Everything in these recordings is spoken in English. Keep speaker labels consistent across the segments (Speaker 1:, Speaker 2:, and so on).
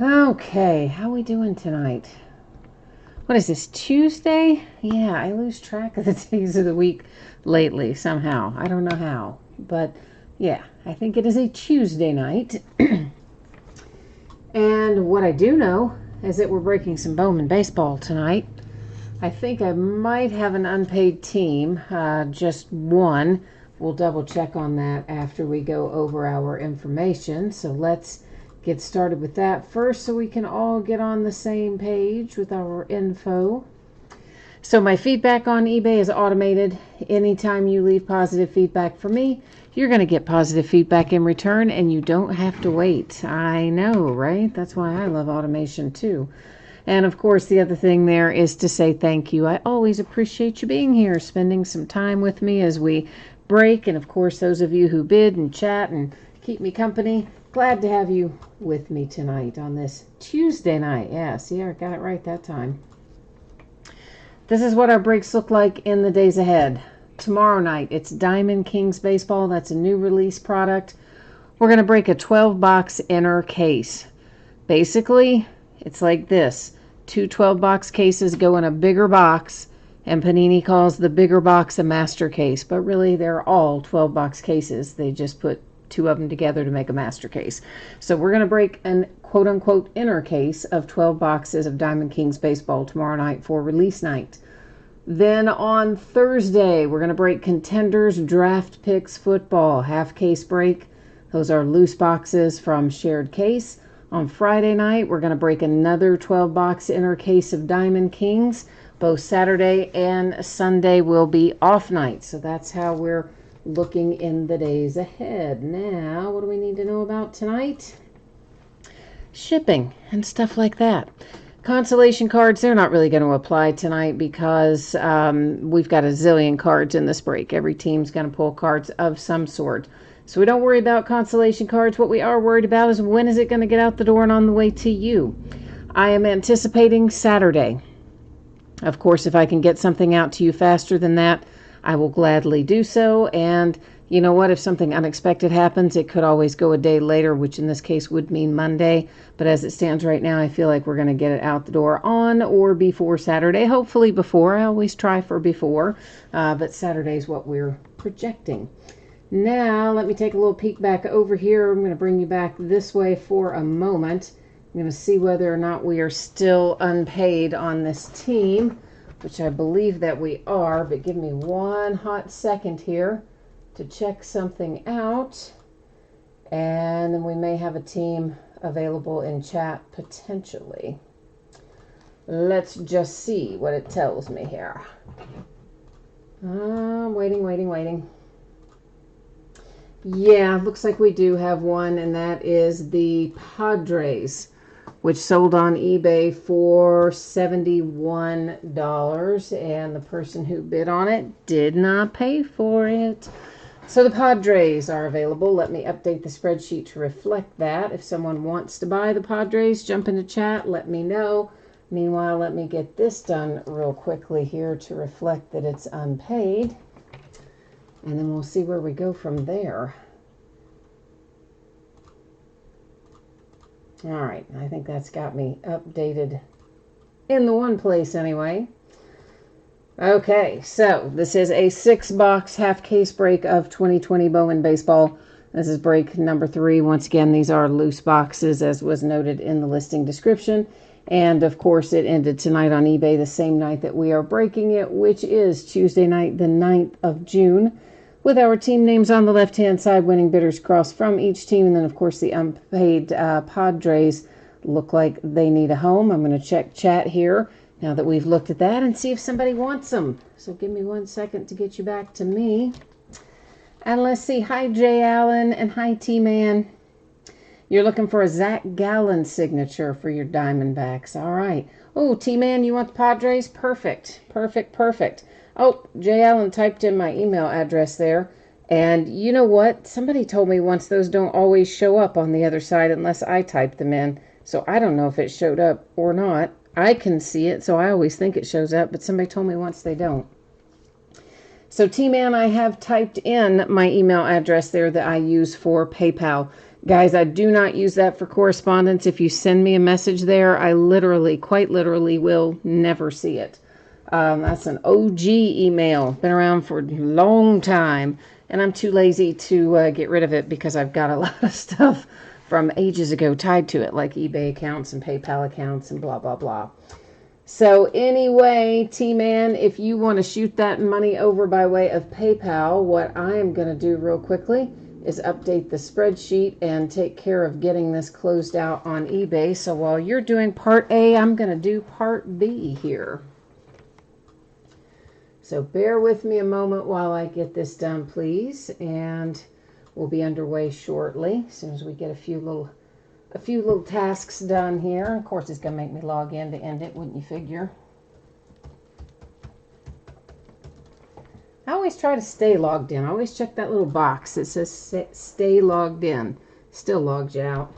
Speaker 1: Okay, how we doing tonight? What is this, Tuesday? Yeah, I lose track of the days of the week lately somehow. I don't know how. But yeah, I think it is a Tuesday night. And what I do know is that we're breaking some Bowman baseball tonight. I think I might have an unpaid team, just one. We'll double check on that after we go over our information. So let's get started with that first so we can all get on the same page with our info. So my feedback on eBay is automated. Anytime you leave positive feedback for me, you're going to get positive feedback in return, and you don't have to wait. I know, right? That's why I love automation too. And of course, the other thing there is to say thank you. I always appreciate you being here, spending some time with me as we break. And of course, those of you who bid and chat and keep me company, glad to have you with me tonight on this Tuesday night. Yeah, see, I got it right that time. This is what our breaks look like in the days ahead. Tomorrow night, it's Diamond Kings Baseball. That's a new release product. We're going to break a 12-box inner case. Basically, it's like this. Two 12-box cases go in a bigger box, and Panini calls the bigger box a master case. But really, they're all 12-box cases. They just put two of them together to make a master case. So we're going to break an quote-unquote inner case of 12 boxes of Diamond Kings Baseball tomorrow night for release night. Then on Thursday, we're going to break Contenders Draft Picks Football, half case break. Those are loose boxes from shared case. On Friday night, we're going to break another 12-box inner case of Diamond Kings. Both Saturday and Sunday will be off nights. So that's how we're looking in the days ahead. Now, what do we need to know about tonight? Shipping and stuff like that. Consolation cards, they're not really going to apply tonight because we've got a zillion cards in this break. Every team's going to pull cards of some sort. So we don't worry about consolation cards. What we are worried about is when is it going to get out the door and on the way to you. I am anticipating Saturday. Of course, if I can get something out to you faster than that, I will gladly do so. And you know what? If something unexpected happens, it could always go a day later, which in this case would mean Monday. But as it stands right now, I feel like we're going to get it out the door on or before Saturday. Hopefully before. I always try for before. But Saturday is what we're projecting. Now, let me take a little peek back over here. I'm going to bring you back this way for a moment. I'm going to see whether or not we are still unpaid on this team, which I believe that we are. But give me one hot second here to check something out, and then we may have a team available in chat potentially. Let's just see what it tells me here. Waiting. Yeah, looks like we do have one, and that is the Padres, which sold on eBay for $71, and the person who bid on it did not pay for it. So the Padres are available. Let me update the spreadsheet to reflect that. If someone wants to buy the Padres, jump into chat, let me know. Meanwhile, let me get this done real quickly here to reflect that it's unpaid. And then we'll see where we go from there. All right, I think that's got me updated in the one place anyway. Okay, so this is a 6-box half case break of 2020 Bowman Baseball. This is break number 3. Once again, these are loose boxes, as was noted in the listing description. And of course, it ended tonight on eBay the same night that we are breaking it, which is Tuesday night, the 9th of June, with our team names on the left-hand side, winning bidders crossed from each team. And then, of course, the unpaid Padres look like they need a home. I'm going to check chat here now that we've looked at that and see if somebody wants them. So give me one second to get you back to me. And let's see. Hi, Jay Allen, and hi, T-Man. You're looking for a Zach Gallen signature for your Diamondbacks. All right. Oh, T-Man, you want the Padres? Perfect. Oh, Jay Allen typed in my email address there. And you know what? Somebody told me once those don't always show up on the other side unless I type them in. So I don't know if it showed up or not. I can see it, so I always think it shows up, but somebody told me once they don't. So T-Man, I have typed in my email address there that I use for PayPal. Guys, I do not use that for correspondence. If you send me a message there, I literally, quite literally, will never see it. That's an OG email. Been around for a long time, and I'm too lazy to get rid of it because I've got a lot of stuff from ages ago tied to it, like eBay accounts and PayPal accounts and blah, blah, blah. So anyway, T-Man, if you want to shoot that money over by way of PayPal, what I am going to do real quickly is update the spreadsheet and take care of getting this closed out on eBay. So while you're doing part A, I'm going to do part B here. So bear with me a moment while I get this done, please, and we'll be underway shortly as soon as we get a few little tasks done here. Of course, it's going to make me log in to end it, wouldn't you figure? I always try to stay logged in. I always check that little box that says stay logged in. Still logs you out.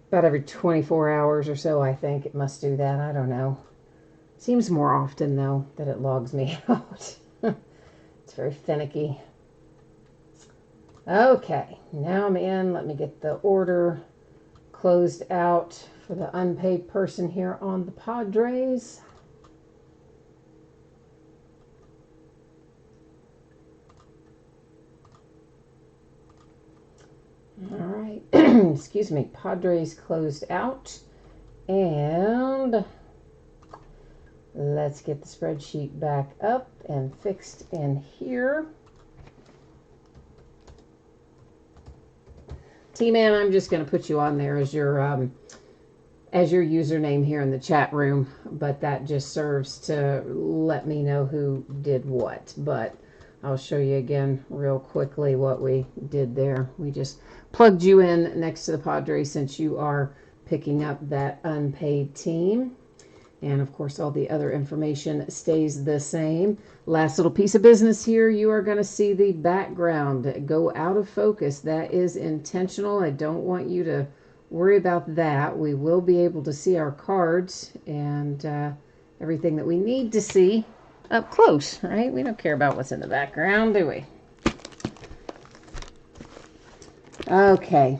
Speaker 1: About every 24 hours or so, I think it must do that. I don't know. Seems more often, though, that it logs me out. It's very finicky. Okay, now I'm in. Let me get the order closed out for the unpaid person here on the Padres. All right, excuse me, Padres closed out. And let's get the spreadsheet back up and fixed in here. T-Man, I'm just going to put you on there as your username here in the chat room, but that just serves to let me know who did what. But I'll show you again real quickly what we did there. We just plugged you in next to the Padres since you are picking up that unpaid team. And of course, all the other information stays the same. Last little piece of business here, you are going to see the background go out of focus. That is intentional. I don't want you to worry about that. We will be able to see our cards and everything that we need to see up close, right? We don't care about what's in the background, do we? Okay.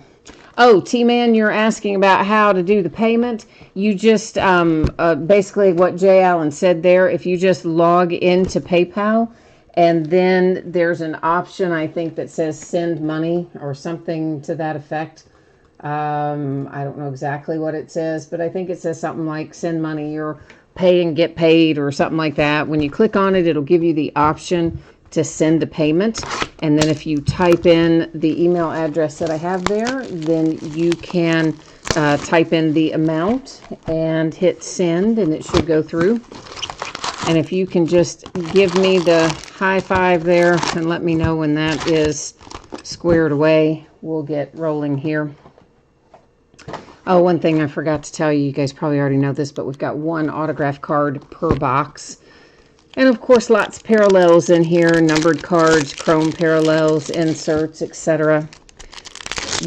Speaker 1: Oh, T-Man, you're asking about how to do the payment. You just, basically what Jay Allen said there, if you just log into PayPal, and then there's an option, I think, that says send money or something to that effect. I don't know exactly what it says, but I think it says something like send money or pay and get paid or something like that. When you click on it, it'll give you the option to send a payment. And then if you type in the email address that I have there, then you can type in the amount and hit send, and it should go through. And if you can just give me the high five there and let me know when that is squared away, we'll get rolling here. Oh, one thing I forgot to tell you, you guys probably already know this, but we've got one autograph card per box. And of course, lots of parallels in here, numbered cards, chrome parallels, inserts, etc.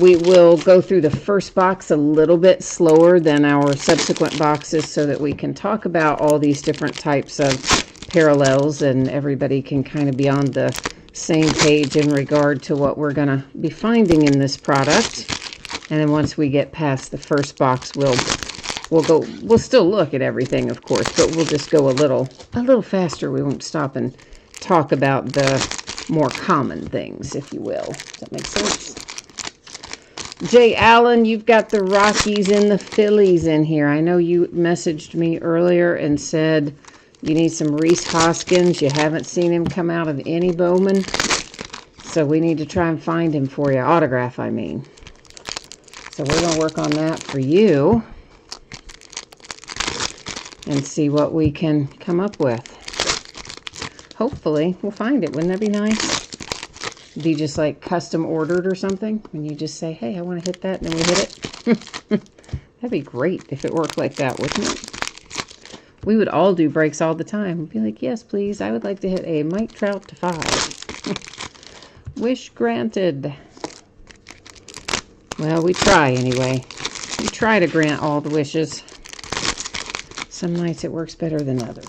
Speaker 1: We will go through the first box a little bit slower than our subsequent boxes so that we can talk about all these different types of parallels and everybody can kind of be on the same page in regard to what we're going to be finding in this product. And then once we get past the first box, we'll still look at everything, of course, but we'll just go a little faster. We won't stop and talk about the more common things, if you will. Does that make sense? Jay Allen, you've got the Rockies and the Phillies in here. I know you messaged me earlier and said you need some Rhys Hoskins. You haven't seen him come out of any Bowman, so we need to try and find him for you. Autograph, I mean. So we're going to work on that for you and see what we can come up with. Hopefully, we'll find it. Wouldn't that be nice? Be just like custom ordered or something. When you just say, hey, I want to hit that, and then we hit it. That'd be great if it worked like that, wouldn't it? We would all do breaks all the time. We'd be like, yes, please. I would like to hit a Mike Trout to 5. Wish granted. Well, we try anyway. We try to grant all the wishes. Some nights it works better than others.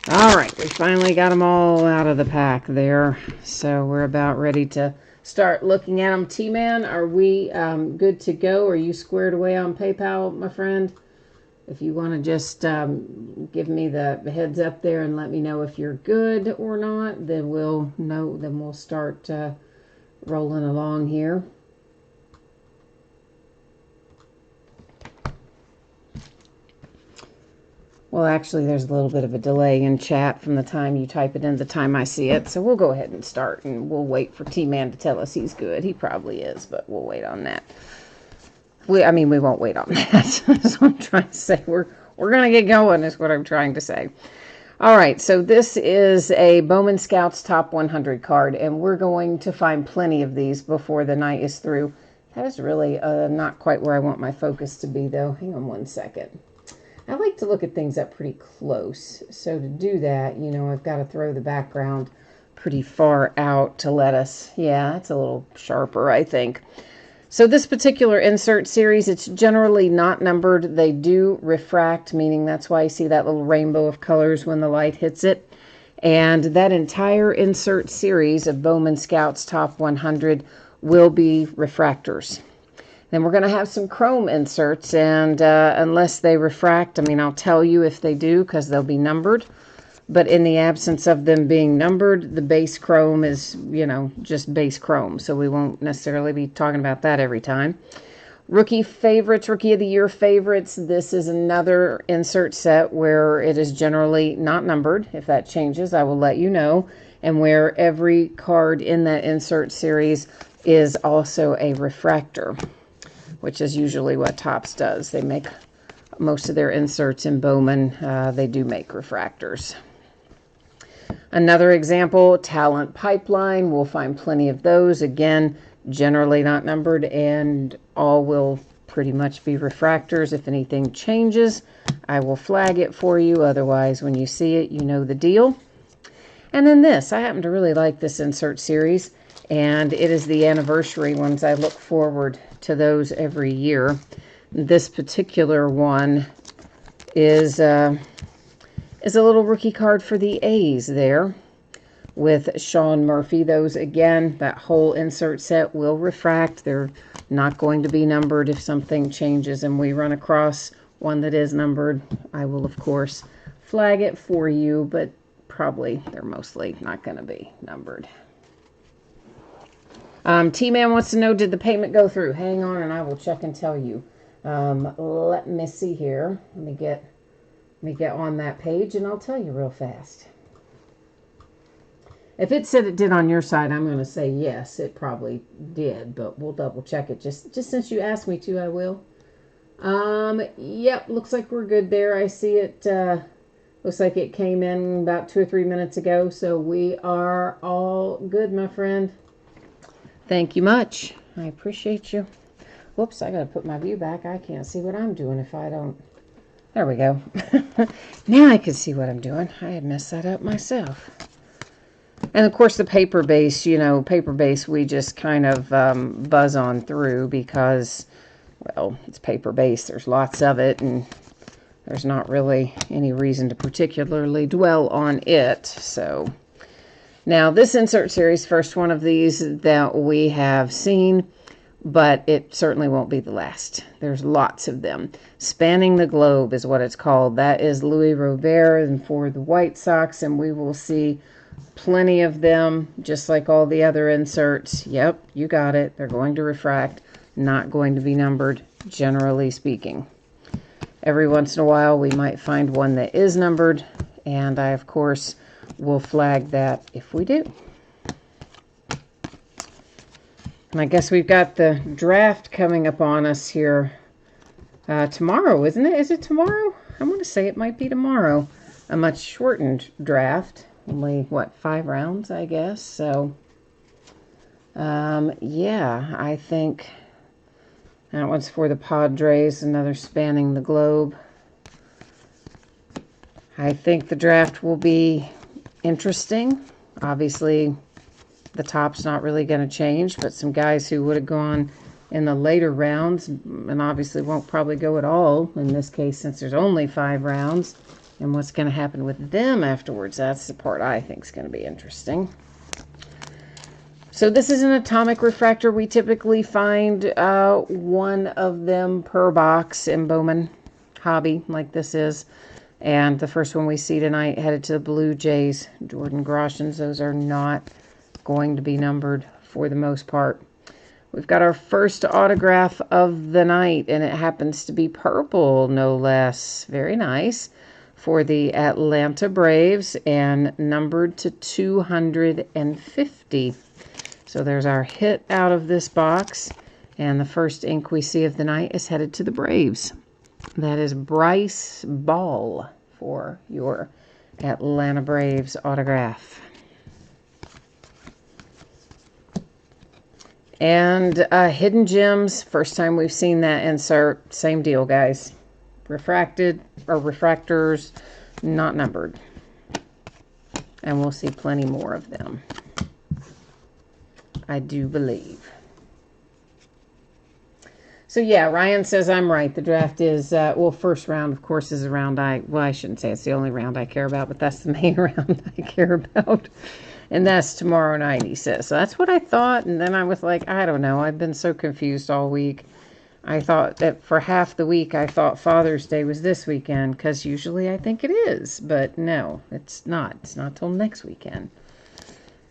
Speaker 1: All right, we finally got them all out of the pack there. So we're about ready to start looking at them. T-Man, are we good to go? Are you squared away on PayPal, my friend? If you want to just give me the heads up there and let me know if you're good or not, then we'll know. Then we'll start rolling along here. Well, actually, there's a little bit of a delay in chat from the time you type it in to the time I see it. So we'll go ahead and start, and we'll wait for T-Man to tell us he's good. He probably is, but we'll wait on that. We won't wait on that. That's what I'm trying to say. We're going to get going is what I'm trying to say. All right, so this is a Bowman Scouts Top 100 card, and we're going to find plenty of these before the night is through. That is really not quite where I want my focus to be, though. Hang on one second. I like to look at things up pretty close. So to do that, you know, I've got to throw the background pretty far out to let us, yeah, it's a little sharper, I think. So this particular insert series, it's generally not numbered. They do refract, meaning that's why you see that little rainbow of colors when the light hits it. And that entire insert series of Bowman Scouts Top 100 will be refractors. Then we're going to have some chrome inserts, and unless they refract, I mean, I'll tell you if they do because they'll be numbered. But in the absence of them being numbered, the base chrome is, you know, just base chrome. So we won't necessarily be talking about that every time. Rookie favorites, Rookie of the Year favorites. This is another insert set where it is generally not numbered. If that changes, I will let you know. And where every card in that insert series is also a refractor, which is usually what Topps does. They make most of their inserts in Bowman. They do make refractors. Another example, Talent Pipeline. We'll find plenty of those. Again, generally not numbered, and all will pretty much be refractors. If anything changes, I will flag it for you. Otherwise, when you see it, you know the deal. And then this, I happen to really like this insert series, and it is the anniversary ones. I look forward to those every year. This particular one is a little rookie card for the A's there with Sean Murphy. Those, again, that whole insert set will refract. They're not going to be numbered. If something changes and we run across one that is numbered, I will, of course, flag it for you, but probably they're mostly not going to be numbered. T-Man wants to know, did the payment go through? Hang on, and I will check and tell you. Let me see here. Let me get on that page, and I'll tell you real fast. If it said it did on your side, I'm going to say yes, it probably did, but we'll double check it. Just since you asked me to, I will. Yep, looks like we're good there. I see it. Looks like it came in about 2 or 3 minutes ago, so we are all good, my friend. Thank you much. I appreciate you. Whoops, I got to put my view back. I can't see what I'm doing if I don't. There we go. Now I can see what I'm doing. I had messed that up myself. And of course the paper base, you know, paper base we just kind of buzz on through because, well, it's paper base. There's lots of it, and there's not really any reason to particularly dwell on it. So now this insert series, first one of these that we have seen, but it certainly won't be the last. There's lots of them. Spanning the Globe is what it's called. That is Louis Robert and for the White Sox, and we will see plenty of them, just like all the other inserts. Yep, you got it. They're going to refract, not going to be numbered, generally speaking. Every once in a while, we might find one that is numbered, and I, of course, will flag that if we do. And I guess we've got the draft coming up on us here tomorrow, isn't it? Is it tomorrow? I'm going to say it might be tomorrow. A much shortened draft. Only, what, 5 rounds, I guess. So, yeah, I think that one's for the Padres, another Spanning the Globe. I think the draft will be interesting. Obviously, the top's not really going to change, but some guys who would have gone in the later rounds, and obviously won't probably go at all in this case since there's only 5 rounds, And what's going to happen with them afterwards, that's the part I think is going to be interesting. So this is an atomic refractor. We typically find one of them per box in Bowman Hobby, like this is. And the first one we see tonight, headed to the Blue Jays, Jordan Groshans. Those are not going to be numbered for the most part. We've got our first autograph of the night, and it happens to be purple, no less. Very nice. For the Atlanta Braves, and numbered to 250. So there's our hit out of this box, and the first ink we see of the night is headed to the Braves. That is Bryce Ball for your Atlanta Braves autograph. And Hidden Gems, first time we've seen that insert. Same deal, guys. Refracted, or refractors, not numbered. And we'll see plenty more of them, I do believe. So yeah, Ryan says I'm right. The draft is, well, first round, of course, is a round I shouldn't say it's the only round I care about, but that's the main round I care about. And that's tomorrow night, he says. So that's what I thought, and then I was like, I don't know. I've been so confused all week. I thought that for half the week, I thought Father's Day was this weekend, because usually I think it is. But no, it's not. It's not till next weekend.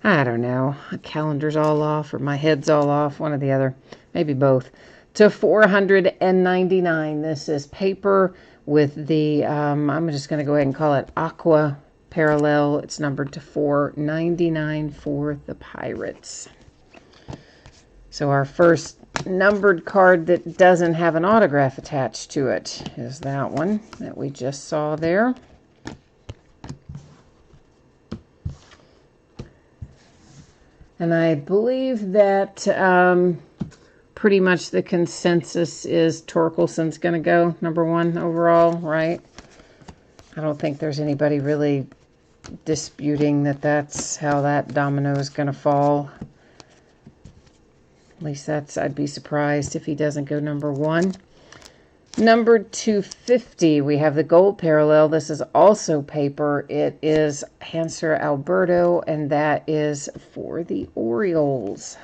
Speaker 1: I don't know. My calendar's all off, or my head's all off, one or the other. Maybe both. To 499. This is paper with the, I'm just going to go ahead and call it Aqua Parallel. It's numbered to 499 for the Pirates. So our first numbered card that doesn't have an autograph attached to it is that one that we just saw there. And I believe that pretty much the consensus is Torkelson's going to go number 1 overall, right? I don't think there's anybody really disputing that that's how that domino is going to fall. At least that's, I'd be surprised if he doesn't go number 1. Number 250, we have the gold parallel. This is also paper. It is Hanser Alberto, and that is for the Orioles.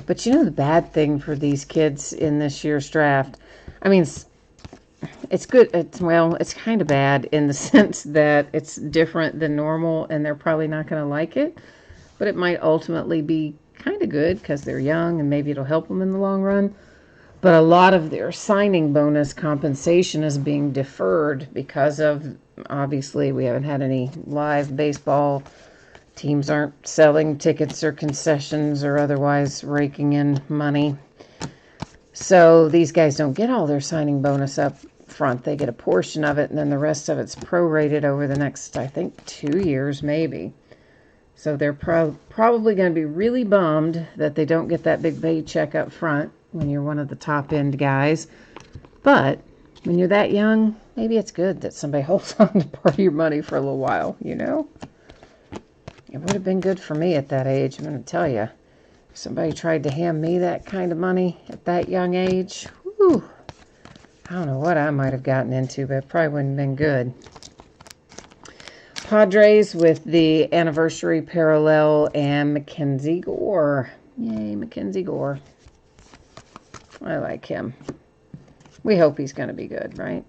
Speaker 1: But you know the bad thing for these kids in this year's draft? I mean, it's good. It's kind of bad in the sense that it's different than normal, and they're probably not going to like it. But it might ultimately be kind of good because they're young, and maybe it'll help them in the long run. But a lot of their signing bonus compensation is being deferred because of, obviously, we haven't had any live baseball. Teams aren't selling tickets or concessions or otherwise raking in money. So these guys don't get all their signing bonus up front. They get a portion of it, and then the rest of it's prorated over the next, I think, 2 years maybe. So they're probably going to be really bummed that they don't get that big paycheck up front when you're one of the top-end guys. But when you're that young, maybe it's good that somebody holds on to part of your money for a little while, you know? It would have been good for me at that age, I'm going to tell you. If somebody tried to hand me that kind of money at that young age, whew, I don't know what I might have gotten into, but it probably wouldn't have been good. Padres with the anniversary parallel and Mackenzie Gore. Yay, Mackenzie Gore. I like him. We hope he's going to be good, right?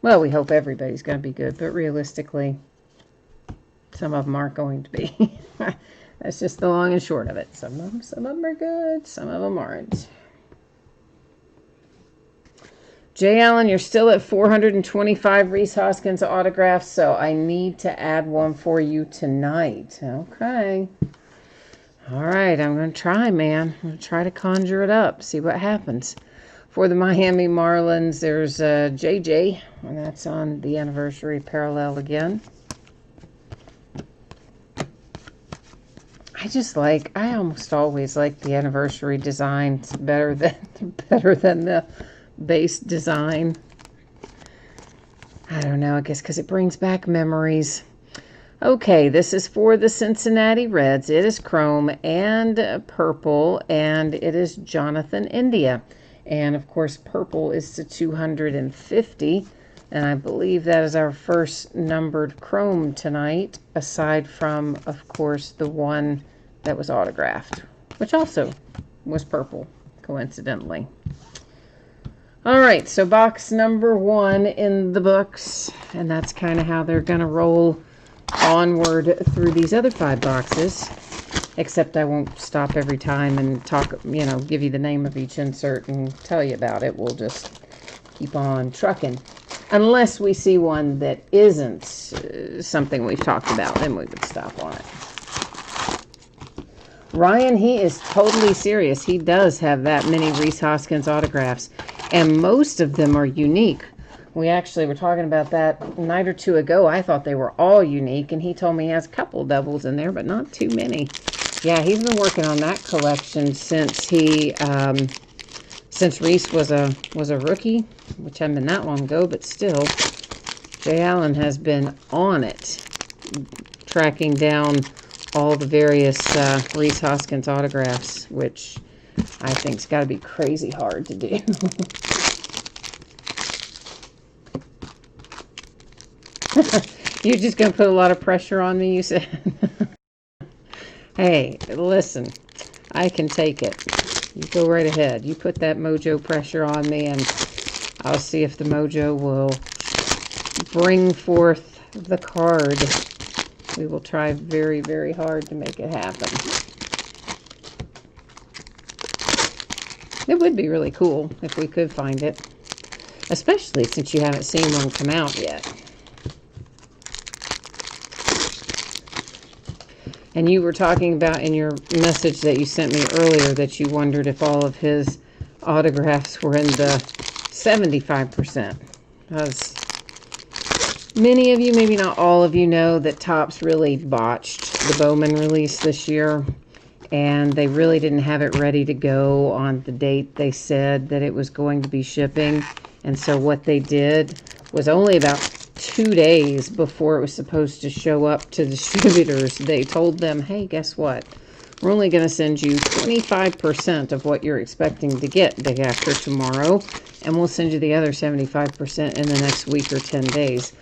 Speaker 1: Well, we hope everybody's going to be good, but realistically, some of them aren't going to be. That's just the long and short of it. Some of them are good, some of them aren't. Jay Allen, you're still at 425 Rhys Hoskins autographs, so I need to add one for you tonight. Okay. All right, I'm going to try, man. I'm going to try to conjure it up, see what happens. For the Miami Marlins, there's JJ, and that's on the anniversary parallel again. I almost always like the anniversary designs better than the base design. I don't know, I guess because it brings back memories. Okay, this is for the Cincinnati Reds. It is chrome and purple, and it is Jonathan India. And of course, purple is to 250. And I believe that is our first numbered chrome tonight, aside from, of course, the one that was autographed, which also was purple, coincidentally. All right, so box number 1 in the books, and that's kind of how they're going to roll onward through these other 5 boxes, except I won't stop every time and talk, give you the name of each insert and tell you about it. We'll just keep on trucking. Unless we see one that isn't something we've talked about, then we would stop on it. Ryan, he is totally serious. He does have that many Rhys Hoskins autographs, and most of them are unique. We actually were talking about that a night or two ago. I thought they were all unique, and he told me he has a couple doubles in there, but not too many. Yeah, he's been working on that collection since Rhys was a rookie, which hadn't been that long ago, but still, Jay Allen has been on it, tracking down all the various Rhys Hoskins autographs, which I think's got to be crazy hard to do. You're just going to put a lot of pressure on me, you said? Hey, listen, I can take it. You go right ahead. You put that mojo pressure on me, and I'll see if the mojo will bring forth the card. We will try very, very hard to make it happen. It would be really cool if we could find it, especially since you haven't seen one come out yet. And you were talking about in your message that you sent me earlier that you wondered if all of his autographs were in the 75%. As many of you, maybe not all of you, know that Topps really botched the Bowman release this year. And they really didn't have it ready to go on the date they said that it was going to be shipping. And so what they did was only about 2 days before it was supposed to show up to distributors, they told them, hey, guess what? We're only going to send you 25% of what you're expecting to get day after tomorrow, and we'll send you the other 75% in the next week or 10 days.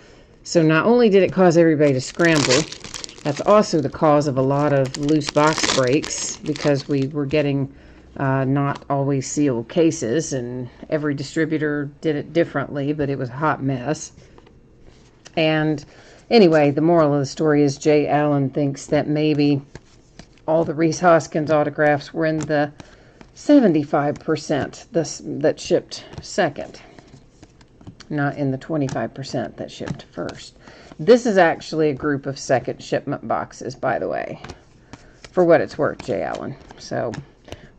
Speaker 1: So not only did it cause everybody to scramble, that's also the cause of a lot of loose box breaks, because we were getting not always sealed cases, and every distributor did it differently, but it was a hot mess. And anyway, the moral of the story is Jay Allen thinks that maybe all the Rhys Hoskins autographs were in the 75% that shipped second, not in the 25% that shipped first. This is actually a group of second shipment boxes, by the way, for what it's worth, Jay Allen. So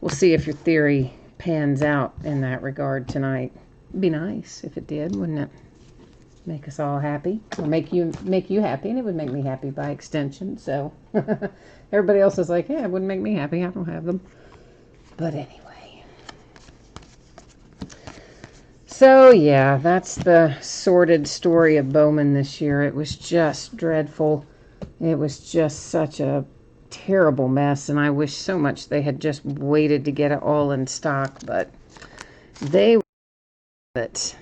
Speaker 1: we'll see if your theory pans out in that regard tonight. It'd be nice if it did, wouldn't it? Make us all happy, or make you happy, and it would make me happy by extension. So everybody else is like, yeah, it wouldn't make me happy. I don't have them. But anyway. So yeah, that's the sordid story of Bowman this year. It was just dreadful. It was just such a terrible mess, and I wish so much they had just waited to get it all in stock, but they it.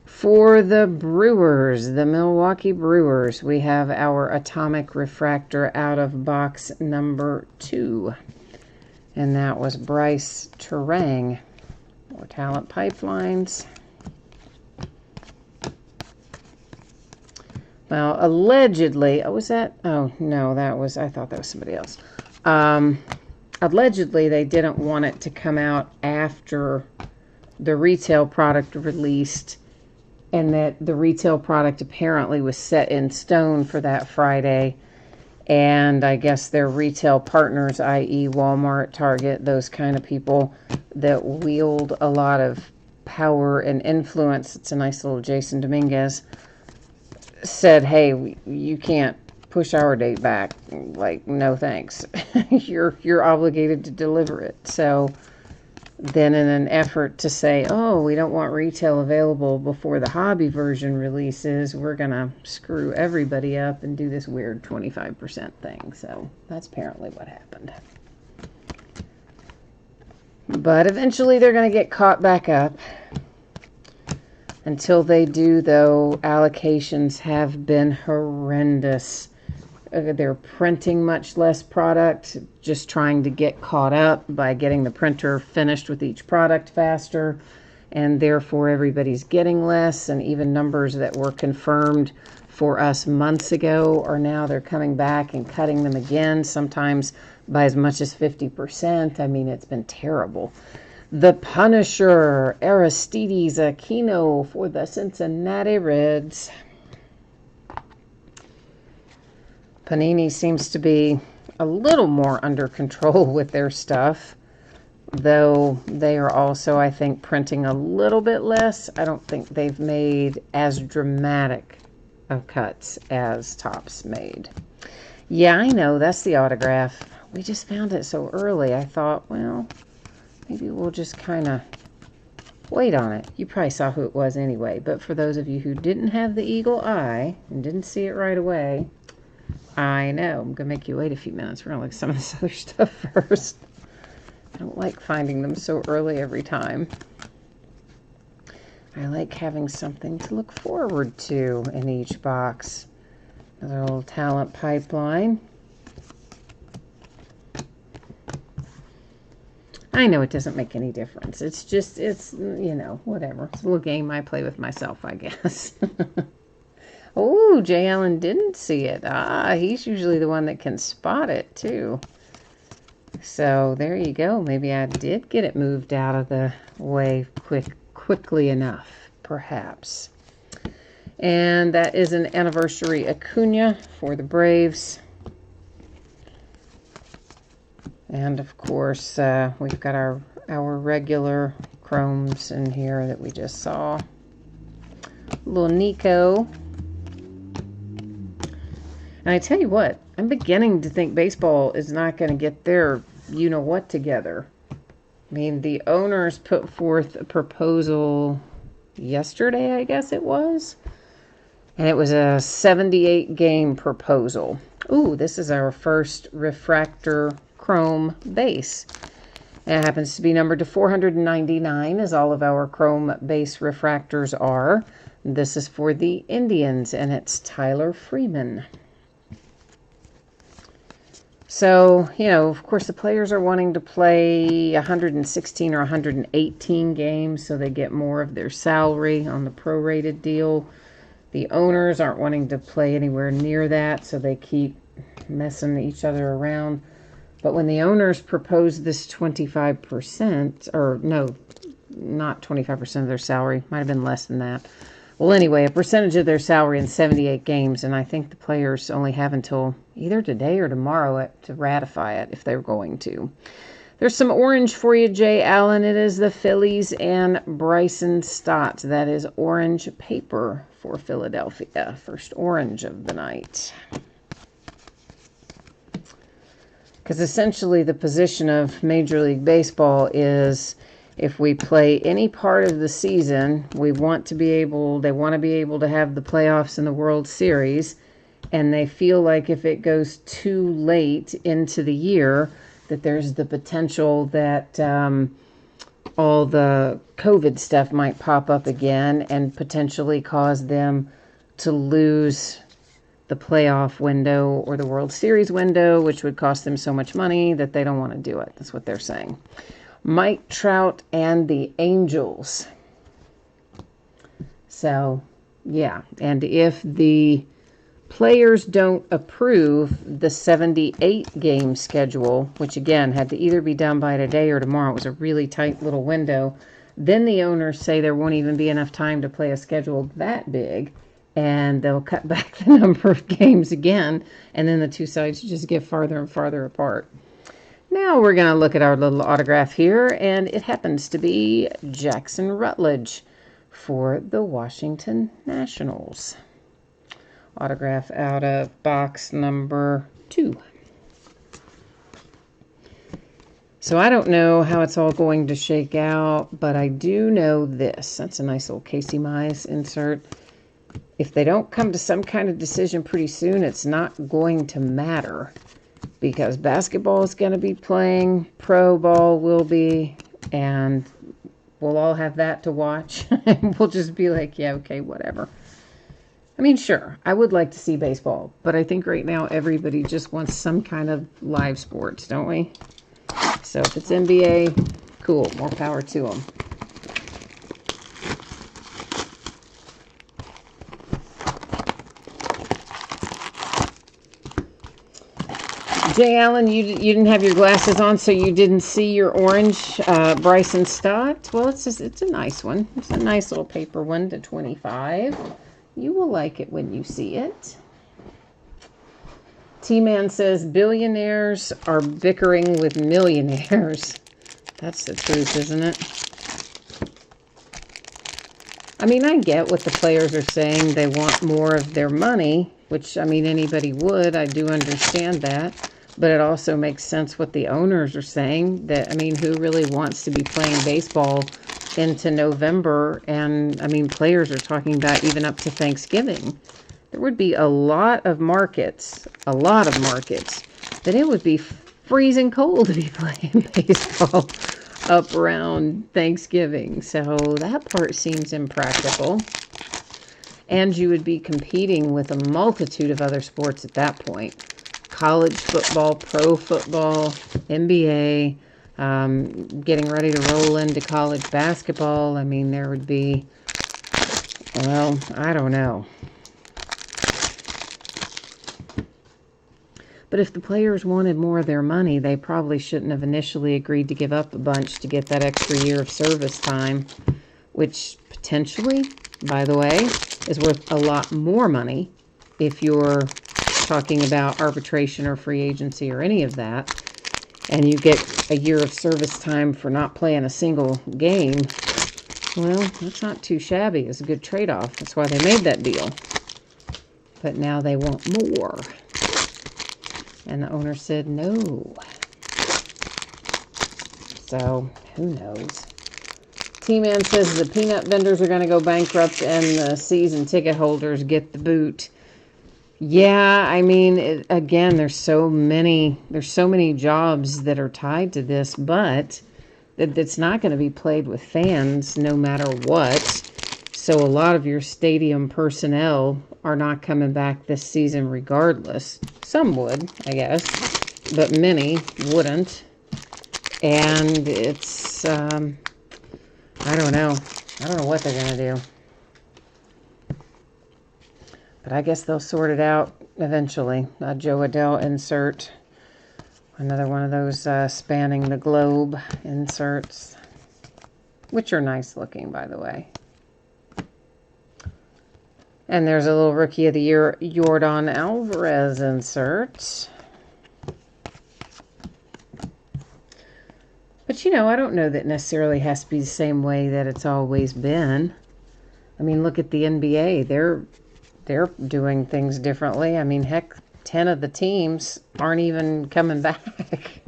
Speaker 1: For the Brewers, the Milwaukee Brewers, we have our Atomic Refractor out of box number 2. And that was Bryce Terang. More Talent Pipelines. Well, allegedly, was that? Oh, no, that was, I thought that was somebody else. Allegedly, they didn't want it to come out after the retail product released, and that the retail product apparently was set in stone for that Friday. And I guess their retail partners, i.e. Walmart, Target, those kind of people that wield a lot of power and influence, it's a nice little Jason Dominguez, said, hey, you can't push our date back. Like, no thanks. You're obligated to deliver it. So then in an effort to say, oh, we don't want retail available before the hobby version releases, we're going to screw everybody up and do this weird 25% thing. So that's apparently what happened. But eventually they're going to get caught back up. Until they do, though, allocations have been horrendous. They're printing much less product, just trying to get caught up by getting the printer finished with each product faster, and therefore everybody's getting less, and even numbers that were confirmed for us months ago are now they're coming back and cutting them again, sometimes by as much as 50%. I mean, it's been terrible. The Punisher, Aristides Aquino for the Cincinnati Reds. Panini seems to be a little more under control with their stuff, though they are also, I think, printing a little bit less. I don't think they've made as dramatic of cuts as Topps made. Yeah, I know, that's the autograph. We just found it so early. I thought, well, maybe we'll just kind of wait on it. You probably saw who it was anyway, but for those of you who didn't have the eagle eye and didn't see it right away, I know. I'm going to make you wait a few minutes. We're going to look at some of this other stuff first. I don't like finding them so early every time. I like having something to look forward to in each box. Another little talent pipeline. I know it doesn't make any difference. It's just, you know, whatever. It's a little game I play with myself, I guess. Oh, Jay Allen didn't see it. Ah, he's usually the one that can spot it, too. So, there you go. Maybe I did get it moved out of the way quickly enough, perhaps. And that is an anniversary Acuna for the Braves. And, of course, we've got our regular chromes in here that we just saw. Little Nico. And I tell you what, I'm beginning to think baseball is not going to get their you-know-what together. I mean, the owners put forth a proposal yesterday, I guess it was. And it was a 78-game proposal. Ooh, this is our first refractor chrome base. It happens to be numbered to 499, as all of our chrome base refractors are. This is for the Indians, and it's Tyler Freeman. So, you know, of course, the players are wanting to play 116 or 118 games, so they get more of their salary on the prorated deal. The owners aren't wanting to play anywhere near that, so they keep messing each other around. But when the owners proposed this 25%, or no, not 25% of their salary, might have been less than that. Well, anyway, a percentage of their salary in 78 games, and I think the players only have until either today or tomorrow to ratify it if they're going to. There's some orange for you, Jay Allen. It is the Phillies and Bryson Stott. That is orange paper for Philadelphia. First orange of the night. Because essentially the position of Major League Baseball is, if we play any part of the season, they want to be able to have the playoffs in the World Series, and they feel like if it goes too late into the year, that there's the potential that all the COVID stuff might pop up again and potentially cause them to lose the playoff window or the World Series window, which would cost them so much money that they don't want to do it. That's what they're saying. Mike Trout and the Angels. So, yeah. And if the players don't approve the 78-game schedule, which again had to either be done by today or tomorrow, it was a really tight little window, then the owners say there won't even be enough time to play a schedule that big, and they'll cut back the number of games again, and then the two sides just get farther and farther apart. Now we're going to look at our little autograph here, and it happens to be Jackson Rutledge for the Washington Nationals. Autograph out of box number 2. So I don't know how it's all going to shake out, but I do know this. That's a nice little Casey Mize insert. If they don't come to some kind of decision pretty soon, it's not going to matter, because basketball is going to be playing, pro ball will be, and we'll all have that to watch. And we'll just be like, yeah, okay, whatever. I mean, sure, I would like to see baseball, but I think right now everybody just wants some kind of live sports, don't we? So if it's NBA, cool, more power to them. Jay Allen, you didn't have your glasses on, so you didn't see your orange Bryson Stott. Well, it's a nice one. It's a nice little paper one to 25. You will like it when you see it. T-Man says, billionaires are bickering with millionaires. That's the truth, isn't it? I mean, I get what the players are saying. They want more of their money, which, I mean, anybody would. I do understand that. But it also makes sense what the owners are saying. That, I mean, who really wants to be playing baseball into November? And, I mean, players are talking about even up to Thanksgiving. There would be a lot of markets, that it would be freezing cold to be playing baseball up around Thanksgiving. So that part seems impractical. And you would be competing with a multitude of other sports at that point. College football, pro football, NBA, getting ready to roll into college basketball. I mean, there would be, well, I don't know. But if the players wanted more of their money, they probably shouldn't have initially agreed to give up a bunch to get that extra year of service time, which potentially, by the way, is worth a lot more money if you're talking about arbitration or free agency or any of that, and you get a year of service time for not playing a single game. Well, that's not too shabby. It's a good trade-off. That's why they made that deal. But now they want more. And the owner said no. So, who knows? T-Man says the peanut vendors are going to go bankrupt and the season ticket holders get the boot. Yeah, I mean, again, there's so many jobs that are tied to this, but it's not going to be played with fans no matter what. So a lot of your stadium personnel are not coming back this season regardless. Some would, I guess, but many wouldn't. And it's, I don't know. I don't know what they're going to do. But I guess they'll sort it out eventually. Joe Adele insert. Another one of those spanning the globe inserts, which are nice looking, by the way. And there's a little Rookie of the Year Yordan Alvarez insert. But, you know, I don't know that necessarily has to be the same way that it's always been. I mean, look at the NBA. They're doing things differently. I mean, heck, 10 of the teams aren't even coming back.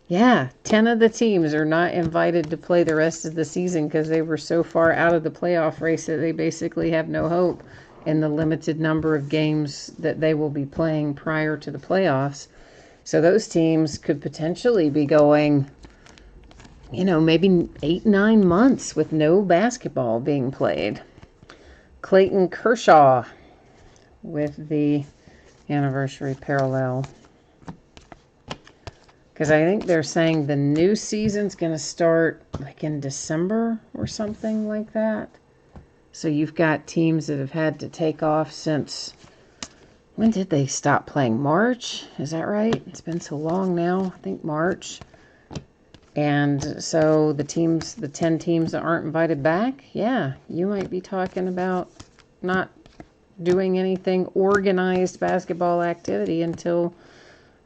Speaker 1: Yeah, 10 of the teams are not invited to play the rest of the season because they were so far out of the playoff race that they basically have no hope in the limited number of games that they will be playing prior to the playoffs. So those teams could potentially be going, you know, maybe 8-9 months with no basketball being played. Clayton Kershaw with the anniversary parallel. Because I think they're saying the new season's going to start like in December or something like that. So you've got teams that have had to take off since, when did they stop playing? March? Is that right? It's been so long now. I think March. And so the 10 teams that aren't invited back, yeah, you might be talking about not doing anything organized basketball activity until,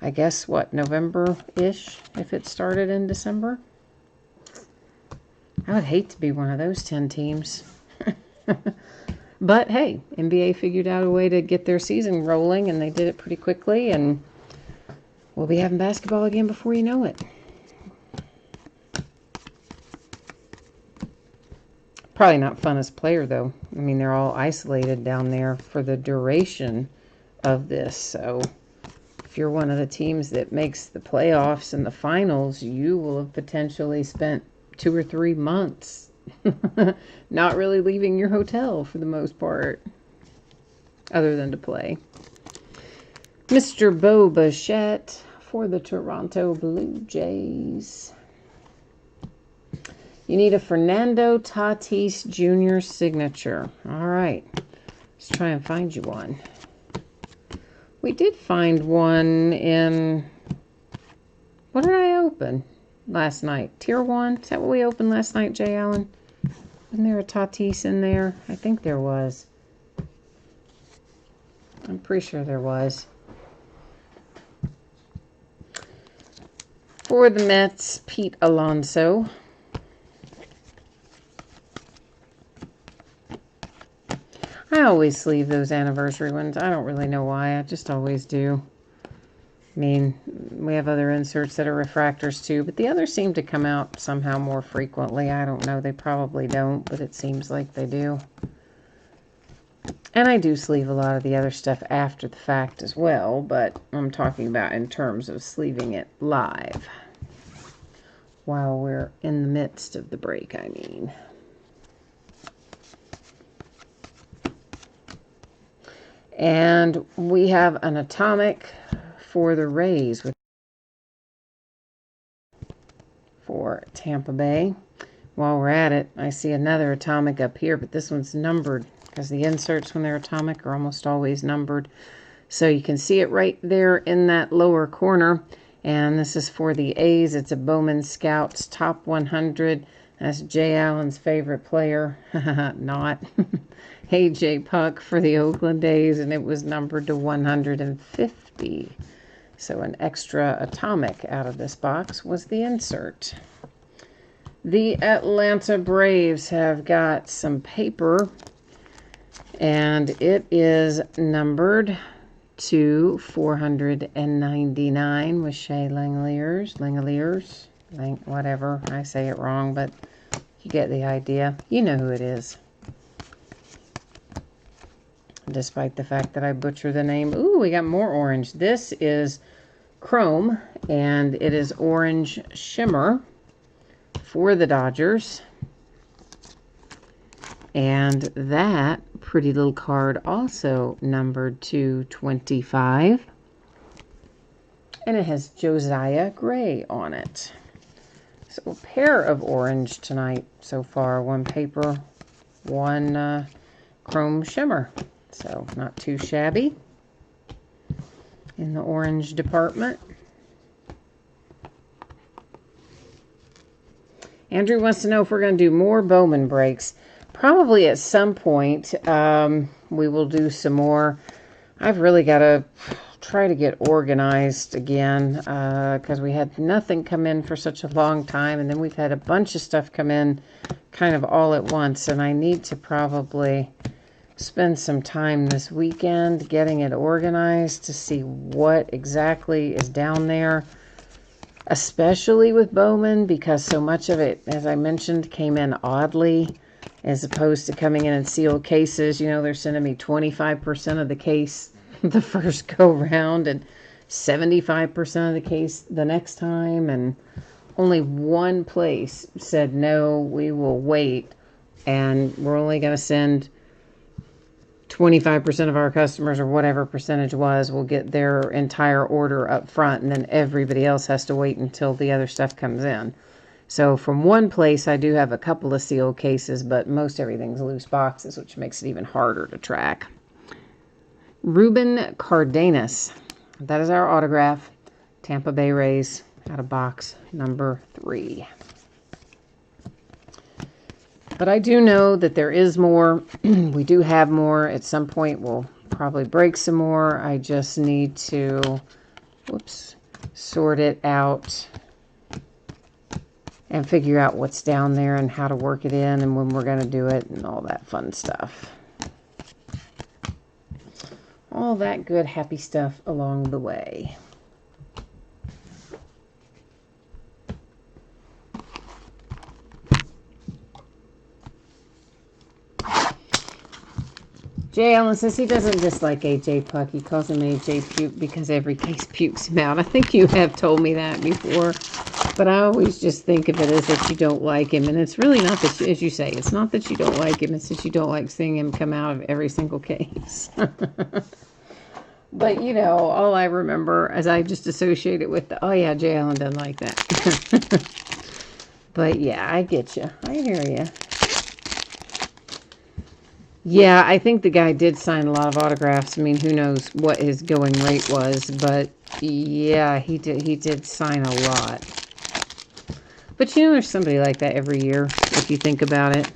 Speaker 1: I guess, what, November-ish, if it started in December? I would hate to be one of those 10 teams. But, hey, NBA figured out a way to get their season rolling, and they did it pretty quickly, and we'll be having basketball again before you know it. Probably not fun as a player, though. I mean, they're all isolated down there for the duration of this, so if you're one of the teams that makes the playoffs and the finals, you will have potentially spent 2 or 3 months not really leaving your hotel for the most part, other than to play. Mr. Bo Bichette for the Toronto Blue Jays. You need a Fernando Tatis Jr. signature. All right. Let's try and find you one. We did find one in... What did I open last night? Tier 1? Is that what we opened last night, Jay Allen? Wasn't there a Tatis in there? I think there was. I'm pretty sure there was. For the Mets, Pete Alonso. I always sleeve those anniversary ones. I don't really know why. I just always do. I mean, we have other inserts that are refractors too, but the others seem to come out somehow more frequently. I don't know. They probably don't, but it seems like they do. And I do sleeve a lot of the other stuff after the fact as well, but I'm talking about in terms of sleeving it live. While we're in the midst of the break, I mean. And we have an atomic for the Rays for Tampa Bay. While we're at it, I see another atomic up here, but this one's numbered because the inserts when they're atomic are almost always numbered. So you can see it right there in that lower corner. And this is for the A's. It's a Bowman Scouts Top 100. That's Jay Allen's favorite player. Not. A.J. Puck for the Oakland A's, and it was numbered to 150. So an extra atomic out of this box was the insert. The Atlanta Braves have got some paper, and it is numbered to 499 with Shea Langeliers, whatever. I say it wrong, but you get the idea. You know who it is. Despite the fact that I butcher the name. Ooh, we got more orange. This is Chrome, and it is Orange Shimmer for the Dodgers. And that pretty little card also numbered to 25. And it has Josiah Gray on it. So a pair of orange tonight so far. One paper, one Chrome Shimmer. So not too shabby in the orange department. Andrew wants to know if we're going to do more Bowman breaks. Probably at some point we will do some more. I've really got to try to get organized again because we had nothing come in for such a long time, and then we've had a bunch of stuff come in kind of all at once, and I need to probably spend some time this weekend getting it organized to see what exactly is down there, especially with Bowman, because so much of it, as I mentioned, came in oddly as opposed to coming in sealed cases. You know, they're sending me 25% of the case the first go round and 75% of the case the next time, and only one place said no, we will wait, and we're only going to send 25% of our customers, or whatever percentage was, will get their entire order up front, and then everybody else has to wait until the other stuff comes in. So from one place, I do have a couple of sealed cases, but most everything's loose boxes, which makes it even harder to track. Ruben Cardenas. That is our autograph. Tampa Bay Rays out of box number 3. But I do know that there is more. We do have more. At some point, we'll probably break some more. I just need to, sort it out and figure out what's down there and how to work it in and when we're going to do it and all that fun stuff. All that good, happy stuff along the way. Jay Allen says he doesn't dislike AJ Puck. He calls him AJ Puke because every case pukes him out. I think you have told me that before, but I always just think of it as that you don't like him. And it's really not that, as you say, it's not that you don't like him. It's that you don't like seeing him come out of every single case. But, you know, all I remember as I just associate it with oh, yeah, Jay Allen doesn't like that. But, yeah, I get you. I hear you. Yeah, I think the guy did sign a lot of autographs. I mean, who knows what his going rate was, but yeah, he did sign a lot. But you know, there's somebody like that every year, if you think about it.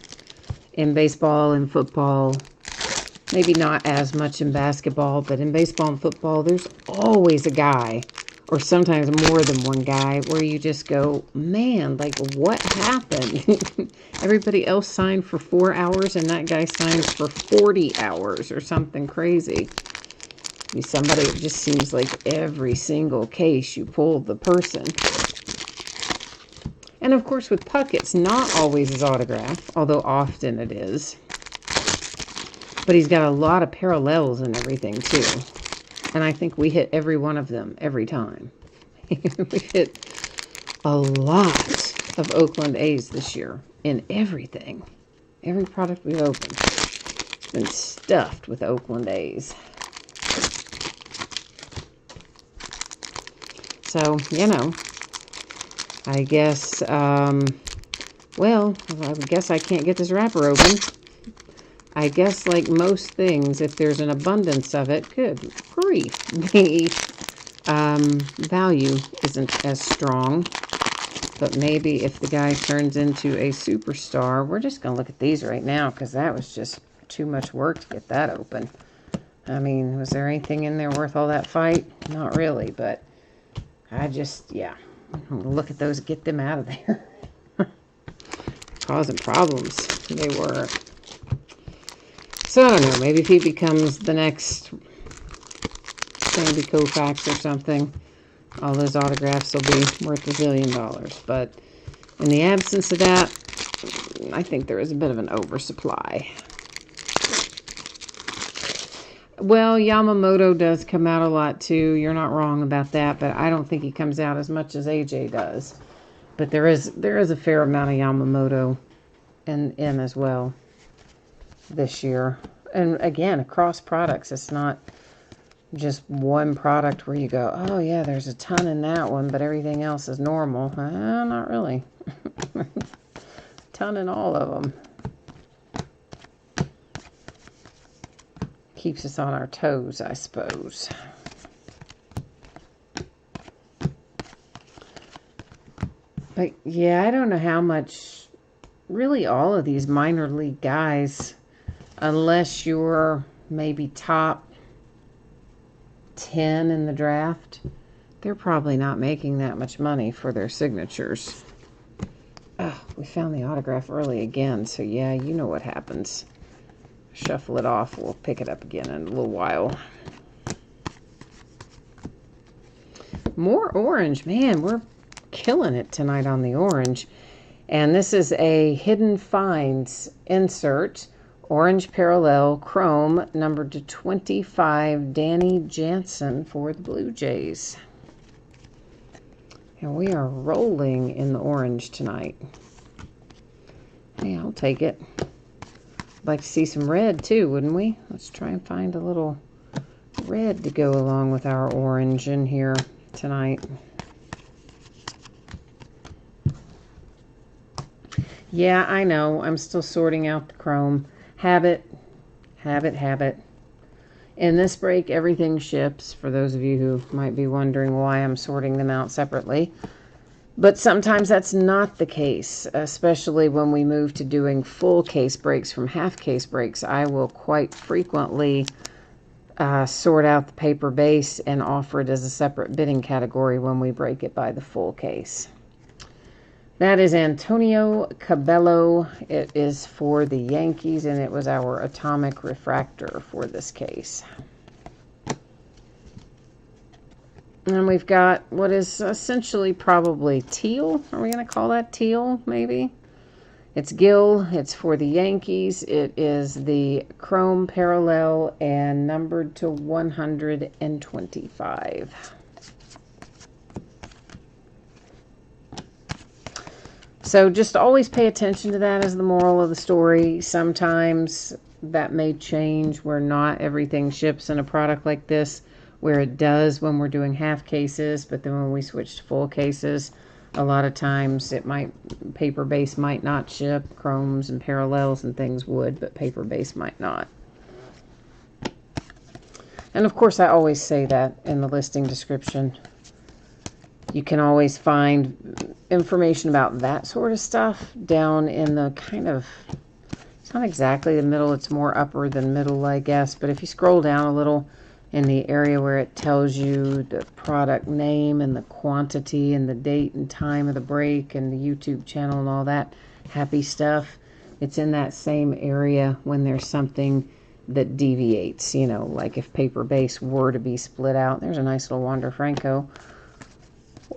Speaker 1: In baseball and football, maybe not as much in basketball, but in baseball and football, there's always a guy, or sometimes more than one guy, where you just go, man, like, what happened? Everybody else signed for 4 hours, and that guy signs for 40 hours or something crazy. Be somebody, it just seems like every single case you pull the person. And of course, with Puck, it's not always his autograph, although often it is. But he's got a lot of parallels and everything, too. And I think we hit every one of them every time. We hit a lot of Oakland A's this year in everything. Every product we've opened has been stuffed with Oakland A's. So, you know, I guess, well, I guess I can't get this wrapper open. I guess, like most things, if there's an abundance of it, good grief, the value isn't as strong. But maybe if the guy turns into a superstar, we're just going to look at these right now because that was just too much work to get that open. I mean, was there anything in there worth all that fight? Not really, but I just, yeah, look at those, get them out of there. Causing problems, they were. So, I don't know, maybe if he becomes the next Sandy Koufax or something, all those autographs will be worth $1 billion. But in the absence of that, I think there is a bit of an oversupply. Well, Yamamoto does come out a lot, too. You're not wrong about that, but I don't think he comes out as much as AJ does. But there is a fair amount of Yamamoto in as well this year. And again, across products, it's not just one product where you go, oh yeah, there's a ton in that one, but everything else is normal. Not really. Ton in all of them. Keeps us on our toes, I suppose. But yeah, I don't know how much, really all of these minor league guys, unless you're maybe top 10 in the draft, they're probably not making that much money for their signatures. Oh, we found the autograph early again, so yeah, you know what happens. Shuffle it off, we'll pick it up again in a little while. More orange, man, we're killing it tonight on the orange. And this is a Hidden Finds insert. Orange Parallel Chrome, numbered to 25, Danny Jansen for the Blue Jays. And we are rolling in the orange tonight. Hey, I'll take it. I'd like to see some red too, wouldn't we? Let's try and find a little red to go along with our orange in here tonight. Yeah, I know. I'm still sorting out the chrome. Habit. In this break, everything ships, for those of you who might be wondering why I'm sorting them out separately. But sometimes that's not the case, especially when we move to doing full case breaks from half case breaks. I will quite frequently sort out the paper base and offer it as a separate bidding category when we break it by the full case. That is Antonio Cabello. It is for the Yankees, and it was our atomic refractor for this case. And we've got what is essentially probably teal. Are we going to call that teal, maybe? It's Gil. It's for the Yankees. It is the chrome parallel and numbered to 125. So just always pay attention to that as the moral of the story. Sometimes that may change where not everything ships in a product like this, where it does when we're doing half cases, but then when we switch to full cases, a lot of times it might, paper base might not ship. Chromes and parallels and things would, but paper base might not. And of course I always say that in the listing description. You can always find information about that sort of stuff down in the kind of, it's not exactly the middle, it's more upper than middle, I guess. But if you scroll down a little in the area where it tells you the product name and the quantity and the date and time of the break and the YouTube channel and all that happy stuff, it's in that same area when there's something that deviates, you know, like if paper base were to be split out. There's a nice little Wander Franco.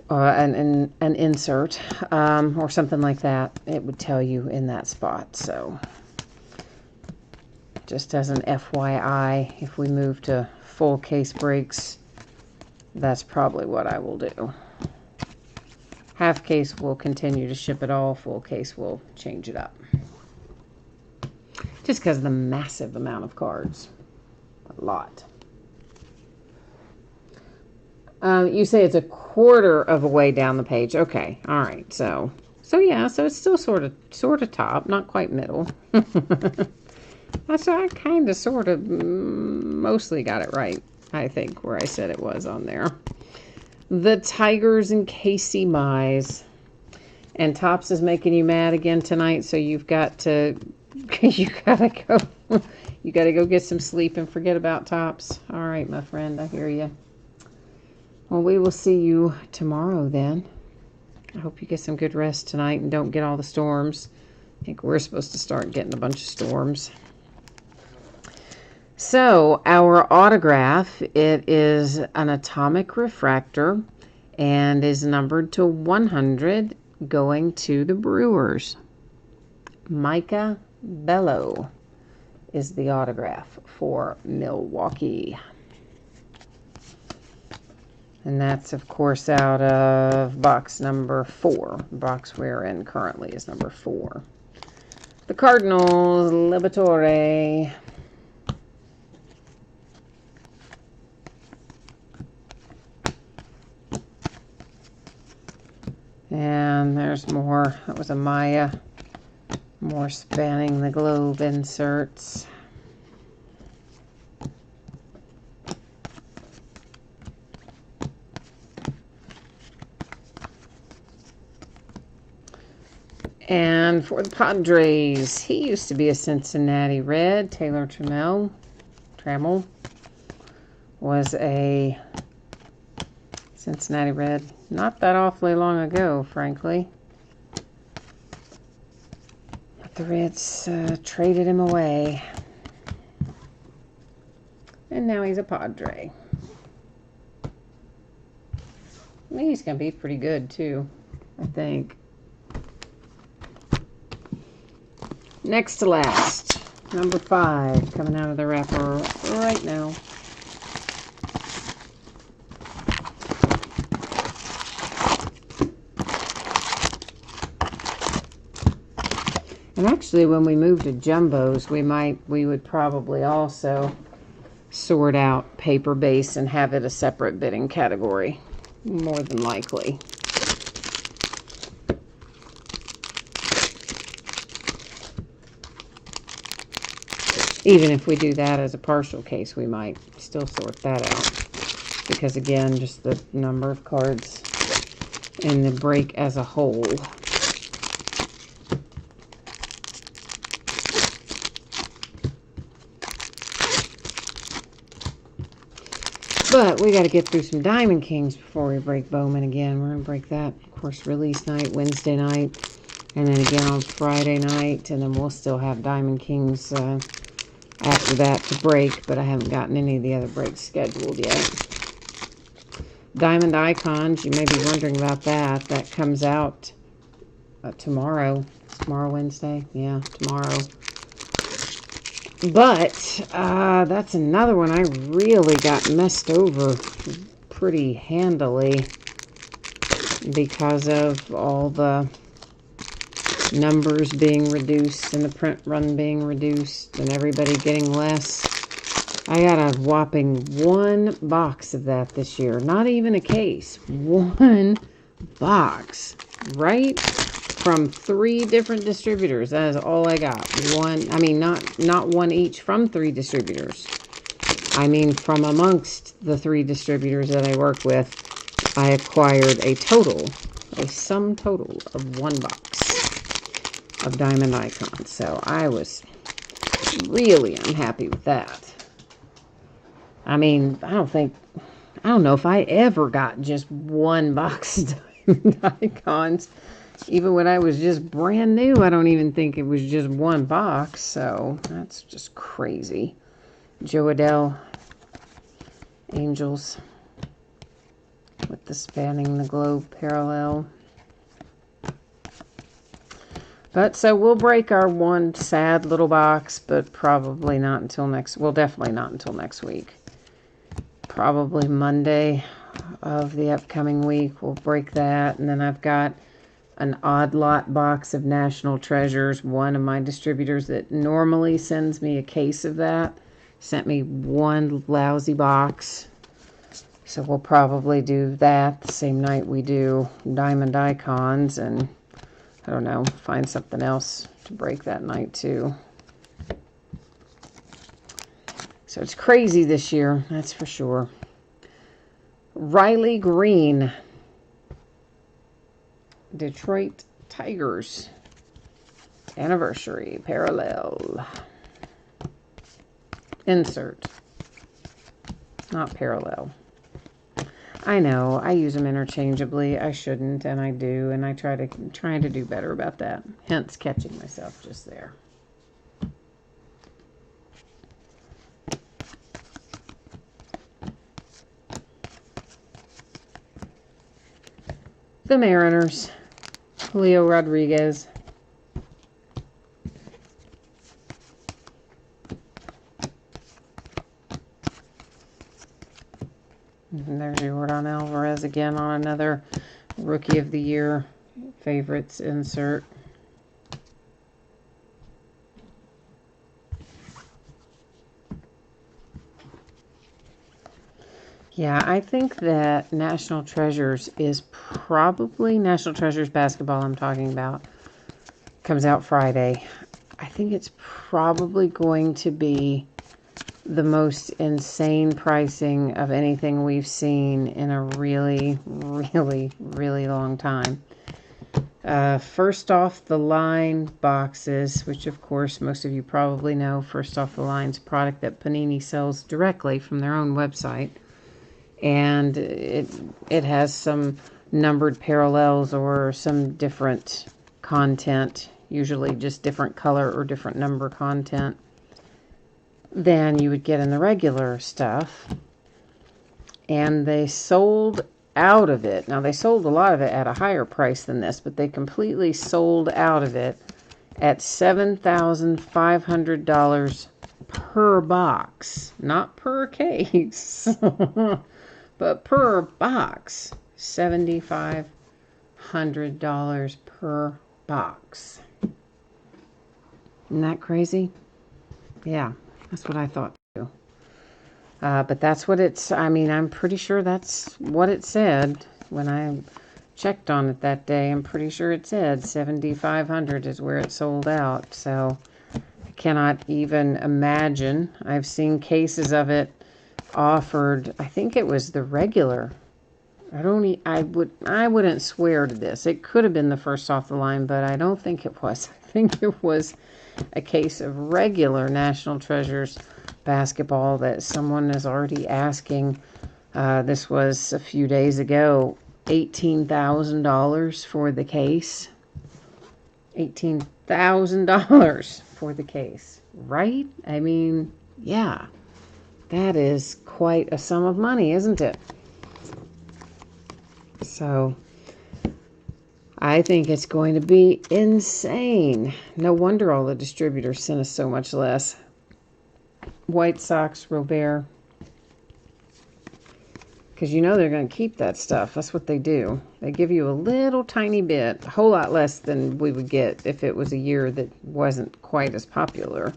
Speaker 1: An insert or something like that, it would tell you in that spot. So just as an FYI, if we move to full case breaks, that's probably what I will do. Half case will continue to ship it all, full case will change it up. Just because of the massive amount of cards. A lot. You say it's a quarter of a way down the page. Okay, all right. So yeah, so it's still sort of top, not quite middle. So I kind of sort of mostly got it right, I think, where I said it was on there. The Tigers and Casey Mize. And Topps is making you mad again tonight, so you've got to you gotta go get some sleep and forget about Topps. All right, my friend, I hear you. Well, we will see you tomorrow then. I hope you get some good rest tonight and don't get all the storms. I think we're supposed to start getting a bunch of storms. So, our autograph, it is an atomic refractor and is numbered to 100, going to the Brewers. Micah Bello is the autograph for Milwaukee. And that's, of course, out of box number 4. The box we're in currently is number 4. The Cardinals, Liberatore. And there's more. That was a Maya. More spanning the globe inserts. And for the Padres, he used to be a Cincinnati Red. Taylor Trammell was a Cincinnati Red not that awfully long ago, frankly. But the Reds traded him away. And now he's a Padre. I mean, he's going to be pretty good, too, I think. Next to last, number 5, coming out of the wrapper right now. And actually, when we move to jumbos, we would probably also sort out paper base and have it a separate bidding category, more than likely. Even if we do that as a partial case, we might still sort that out. Because again, just the number of cards in the break as a whole. But we got to get through some Diamond Kings before we break Bowman again. We're going to break that, of course, release night, Wednesday night. And then again on Friday night. And then we'll still have Diamond Kings after that to break, but I haven't gotten any of the other breaks scheduled yet. Diamond Icons, you may be wondering about that. That comes out tomorrow. It's Tomorrow, Wednesday? Yeah, tomorrow. But that's another one I really got messed over pretty handily because of all the numbers being reduced and the print run being reduced and everybody getting less. I got a whopping 1 box of that this year. Not even a case. 1 box. Right? From 3 different distributors. That is all I got. Not one each from 3 distributors. I mean, from amongst the 3 distributors that I work with, I acquired a sum total of 1 box of Diamond Icon. So I was really unhappy with that. I mean, I don't know if I ever got just 1 box of Diamond Icons. Even when I was just brand new, I don't even think it was just 1 box. So that's just crazy. Joe Adele, Angels, with the Spanning the Globe parallel. But so we'll break our 1 sad little box, but probably not until definitely not until next week. Probably Monday of the upcoming week, we'll break that. And then I've got an odd lot box of National Treasures. One of my distributors that normally sends me a case of that sent me 1 lousy box. So we'll probably do that the same night we do Diamond Icons, and I don't know, find something else to break that night too. So it's crazy this year, that's for sure. Riley Green, Detroit Tigers, anniversary, parallel. Insert, not parallel. I know, I use them interchangeably. I shouldn't, and I do, and I trying to do better about that. Hence, catching myself just there. The Mariners, Julio Rodriguez. And there's Jordan Alvarez again on another Rookie of the Year favorites insert. Yeah, I think that National Treasures is probably, National Treasures basketball I'm talking about, comes out Friday. I think it's probably going to be the most insane pricing of anything we've seen in a really, really, really long time. First off the line boxes, which of course most of you probably know, first off the line's product that Panini sells directly from their own website. And it has some numbered parallels or some different content, usually just different color or different number content than you would get in the regular stuff. And they sold out of it. Now, they sold a lot of it at a higher price than this, but they completely sold out of it at $7,500 per box. Not per case, but per box. $7,500 per box. Isn't that crazy? Yeah. That's what I thought too. But that's what I'm pretty sure that's what it said when I checked on it that day. I'm pretty sure it said 7,500 is where it sold out. So I cannot even imagine. I've seen cases of it offered. I think it was the regular. I wouldn't swear to this. It could have been the first off the line, but I don't think it was. I think it was a case of regular National Treasures basketball that someone is already asking. This was a few days ago, $18,000 for the case. $18,000 for the case, right? I mean, yeah, that is quite a sum of money, isn't it? So I think it's going to be insane. No wonder all the distributors sent us so much less. White Sox, Robert. Because you know they're going to keep that stuff. That's what they do. They give you a little tiny bit, a whole lot less than we would get if it was a year that wasn't quite as popular.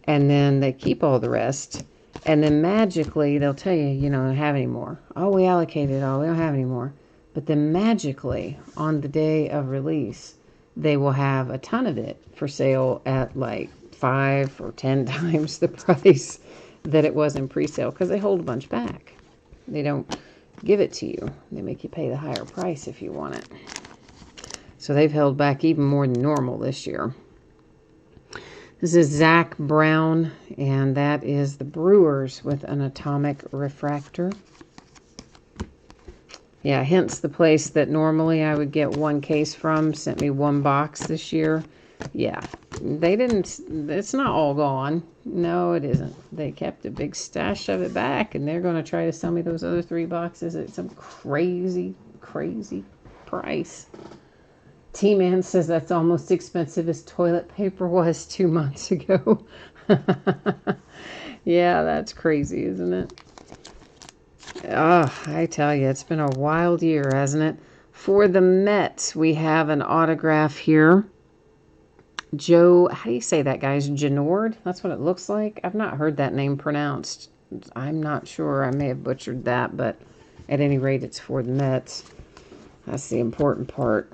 Speaker 1: And then they keep all the rest. And then magically they'll tell you, you don't have any more. Oh, we allocated it all. We don't have any more. But then magically on the day of release, they will have a ton of it for sale at like 5 or 10 times the price that it was in pre-sale because they hold a bunch back. They don't give it to you. They make you pay the higher price if you want it. So they've held back even more than normal this year. This is Zach Brown, and that is the Brewers with an atomic refractor. Yeah, hence the place that normally I would get one case from sent me one box this year. Yeah, they didn't, it's not all gone. No, it isn't. They kept a big stash of it back, and they're going to try to sell me those other 3 boxes at some crazy, crazy price. T-Man says that's almost expensive as toilet paper was 2 months ago. Yeah, that's crazy, isn't it? Oh, I tell you, it's been a wild year, hasn't it? For the Mets, we have an autograph here. Joe, how do you say that, guys? Genord? That's what it looks like. I've not heard that name pronounced. I'm not sure. I may have butchered that, but at any rate, it's for the Mets. That's the important part.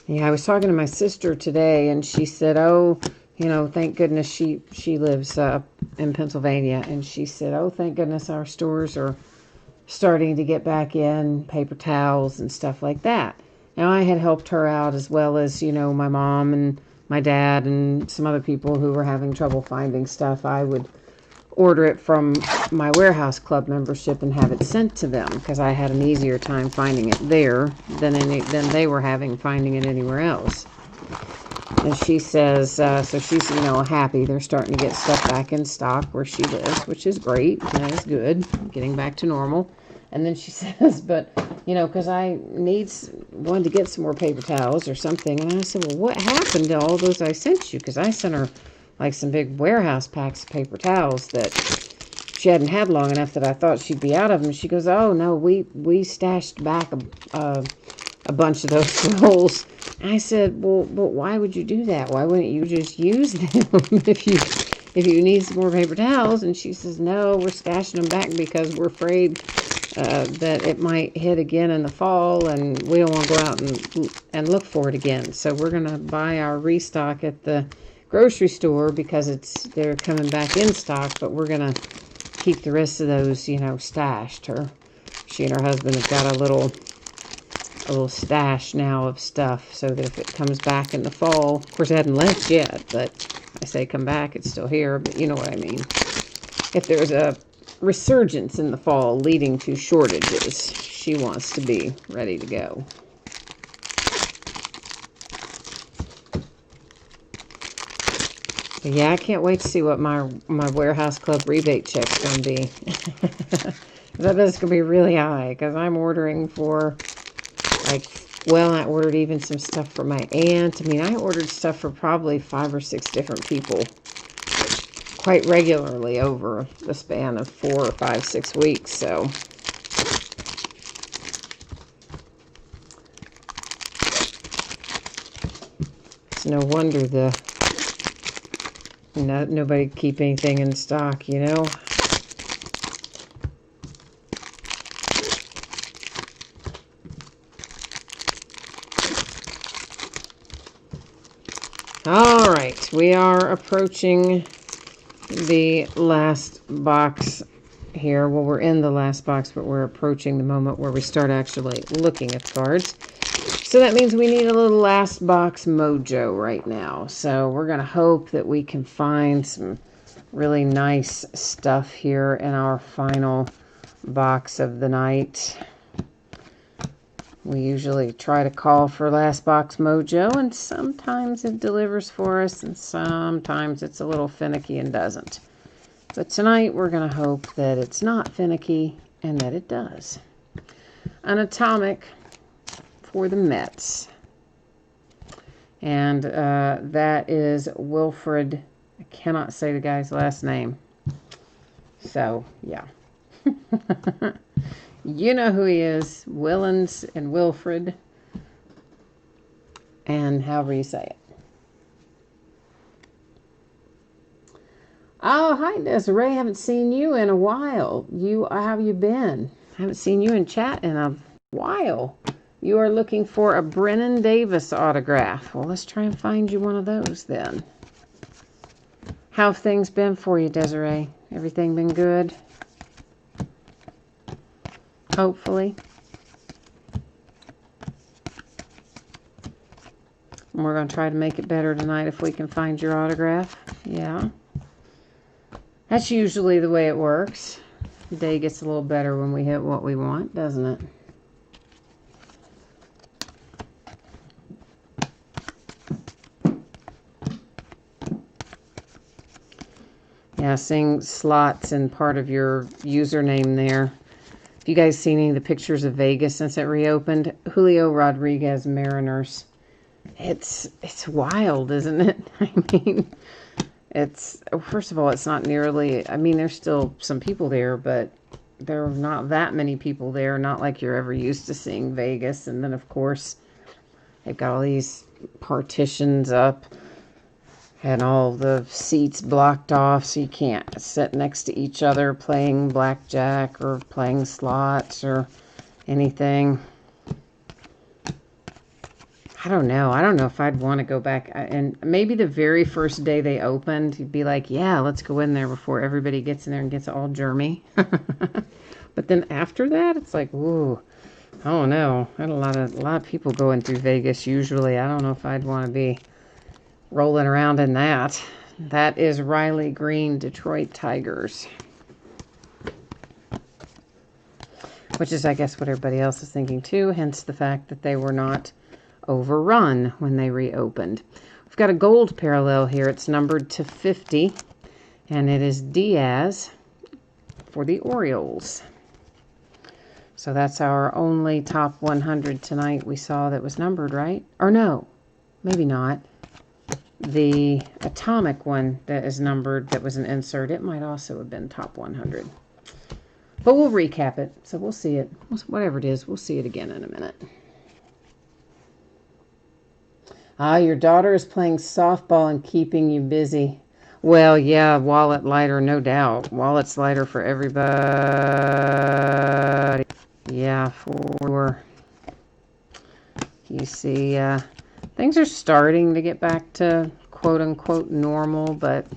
Speaker 1: Yeah, I was talking to my sister today, and she said, oh, you know, thank goodness she lives in Pennsylvania, and she said, oh, thank goodness our stores are starting to get back in, paper towels and stuff like that. Now, I had helped her out as well as, you know, my mom and my dad and some other people who were having trouble finding stuff. I would order it from my warehouse club membership and have it sent to them because I had an easier time finding it there than they were having finding it anywhere else. And she says, so she's, you know, happy they're starting to get stuff back in stock where she lives, which is great. That is good. Getting back to normal. And then she says, but, you know, because I wanted to get some more paper towels or something. And I said, well, what happened to all those I sent you? Because I sent her like some big warehouse packs of paper towels that she hadn't had long enough that I thought she'd be out of them. She goes, oh, no, we stashed back a bunch of those rolls. And I said, well, but why would you do that? Why wouldn't you just use them if you need some more paper towels? And she says, no, we're stashing them back because we're afraid that it might hit again in the fall, and we don't want to go out and look for it again. So we're going to buy our restock at the grocery store because they're coming back in stock, but we're going to keep the rest of those, you know, stashed. She and her husband have got a little stash now of stuff so that if it comes back in the fall, of course it hadn't left yet, but I say come back, it's still here, but you know what I mean. If there's a resurgence in the fall leading to shortages, she wants to be ready to go. But yeah, I can't wait to see what my warehouse club rebate check's going to be. I bet it's going to be really high because I'm ordering for I ordered even some stuff for my aunt. I mean, I ordered stuff for probably 5 or 6 different people quite regularly over the span of 4 or 5, 6 weeks. So it's no wonder nobody keep anything in stock, you know. All right, we are approaching the last box here. Well, we're in the last box, but we're approaching the moment where we start actually looking at the cards. So that means we need a little last box mojo right now. So we're going to hope that we can find some really nice stuff here in our final box of the night. We usually try to call for last box mojo, and sometimes it delivers for us, and sometimes it's a little finicky and doesn't. But tonight we're going to hope that it's not finicky and that it does. an atomic for the Mets. And that is Wilfred. I cannot say the guy's last name. So, yeah. You know who he is. Willens and Wilfred. And however you say it. Oh, hi, Desiree. Haven't seen you in a while. How have you been? Haven't seen you in chat in a while. You are looking for a Brennan Davis autograph. Well, let's try and find you one of those then. How have things been for you, Desiree? Everything been good? Hopefully. And we're going to try to make it better tonight if we can find your autograph. Yeah. That's usually the way it works. The day gets a little better when we hit what we want, doesn't it? Yeah, seeing slots in part of your username there. Have you guys seen any of the pictures of Vegas since it reopened? Julio Rodriguez, Mariners. It's wild, isn't it? I mean, first of all, it's not nearly, I mean, there's still some people there, but there are not that many people there, not like you're ever used to seeing Vegas. And then, of course, they've got all these partitions up and all the seats blocked off, so you can't sit next to each other playing blackjack or playing slots or anything. I don't know. I don't know if I'd want to go back. And maybe the very first day they opened, you'd be like, yeah, let's go in there before everybody gets in there and gets all germy. But then after that, it's like, ooh, I don't know. I had a lot of people going through Vegas usually. I don't know if I'd want to be rolling around in that. That is Riley Green, Detroit Tigers. Which is, I guess, what everybody else is thinking too, hence the fact that they were not overrun when they reopened. We've got a gold parallel here. It's numbered to 50, and it is Diaz for the Orioles. So that's our only top 100 tonight we saw that was numbered, right? Or no, maybe not. The atomic one that is numbered, that was an insert, it might also have been top 100. But we'll recap it, so we'll see it. Whatever it is, we'll see it again in a minute. Ah, your daughter is playing softball and keeping you busy. Well, yeah, wallet lighter, no doubt. Wallet's lighter for everybody. Yeah, for you see, things are starting to get back to quote-unquote normal, but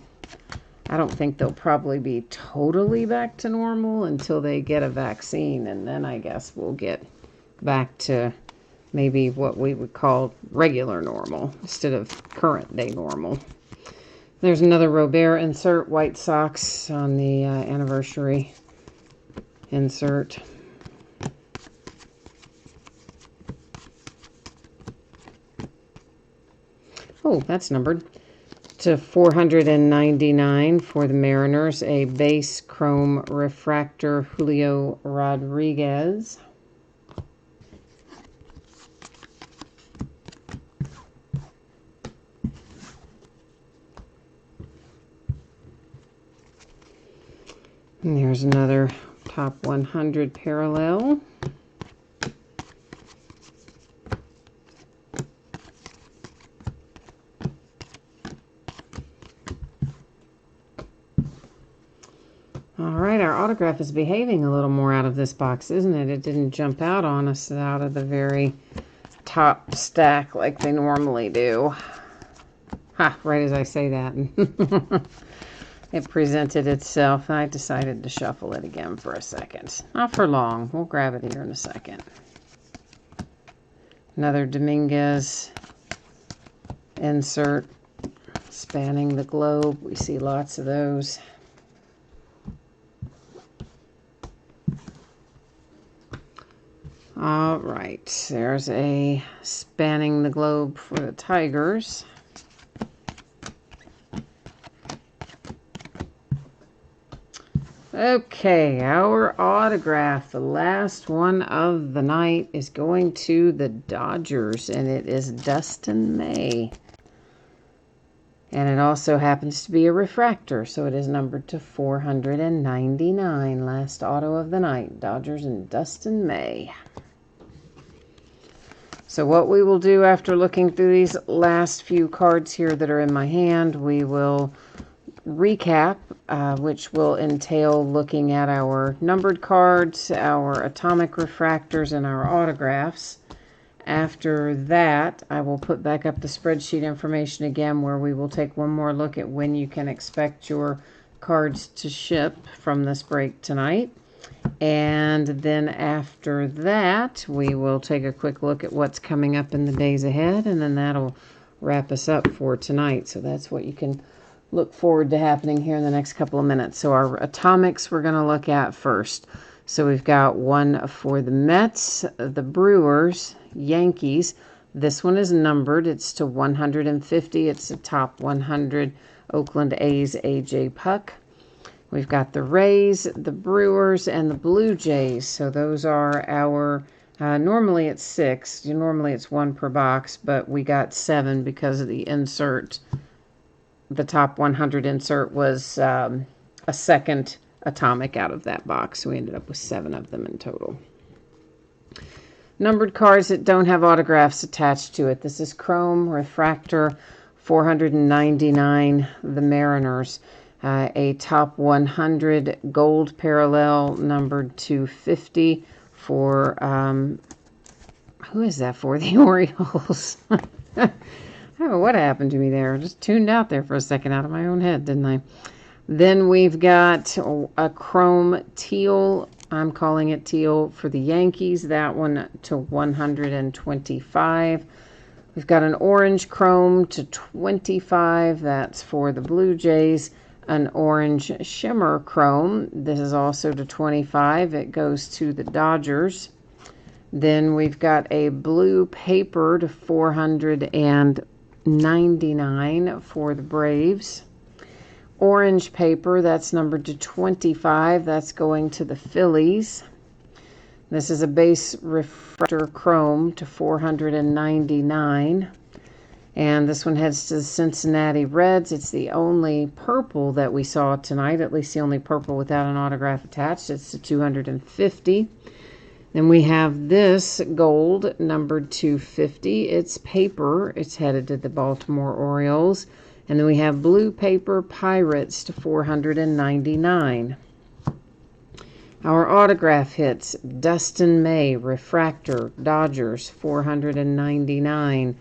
Speaker 1: I don't think they'll probably be totally back to normal until they get a vaccine, and then I guess we'll get back to maybe what we would call regular normal instead of current day normal. There's another Robert insert, White Sox on the anniversary insert. Oh, that's numbered to 499 for the Mariners, a base chrome refractor Julio Rodriguez. And there's another top 100 parallel. All right, our autograph is behaving a little more out of this box, isn't it? It didn't jump out on us out of the very top stack like they normally do. Ha, right as I say that. It presented itself. I decided to shuffle it again for a second. Not for long. We'll grab it here in a second. Another Dominguez insert spanning the globe. We see lots of those. All right. There's a spanning the globe for the Tigers. Okay, our autograph, the last one of the night, is going to the Dodgers, and it is Dustin May. And it also happens to be a refractor, so it is numbered to 499. Last auto of the night, Dodgers and Dustin May. So what we will do after looking through these last few cards here that are in my hand, we will recap, which will entail looking at our numbered cards, our atomic refractors, and our autographs. After that, I will put back up the spreadsheet information again, where we will take one more look at when you can expect your cards to ship from this break tonight. And then after that, we will take a quick look at what's coming up in the days ahead, and then that'll wrap us up for tonight. So that's what you can look forward to happening here in the next couple of minutes. So our atomics we're going to look at first. So we've got one for the Mets, the Brewers, Yankees. This one is numbered. It's to 150. It's the top 100 Oakland A's A.J. Puck. We've got the Rays, the Brewers, and the Blue Jays. So those are our, normally it's 6. Normally it's 1 per box, but we got 7 because of the insert. The top 100 insert was a second atomic out of that box. So we ended up with 7 of them in total. Numbered cards that don't have autographs attached to it. This is Chrome Refractor 499, the Mariners. A top 100 gold parallel numbered 250 for, who is that for? The Orioles. I don't know what happened to me there. I just tuned out there for a second out of my own head, didn't I? Then we've got a chrome teal. I'm calling it teal for the Yankees. That one to 125. We've got an orange chrome to 25. That's for the Blue Jays. An orange shimmer chrome. This is also to 25. It goes to the Dodgers. Then we've got a blue paper to 499 for the Braves. Orange paper, that's numbered to 25. That's going to the Phillies. This is a base refractor chrome to 499. And this one heads to the Cincinnati Reds. It's the only purple that we saw tonight, at least the only purple without an autograph attached. It's to 250. Then we have this gold, numbered 250. It's paper. It's headed to the Baltimore Orioles. And then we have blue paper Pirates to 499. Our autograph hits, Dustin May, refractor, Dodgers, 499.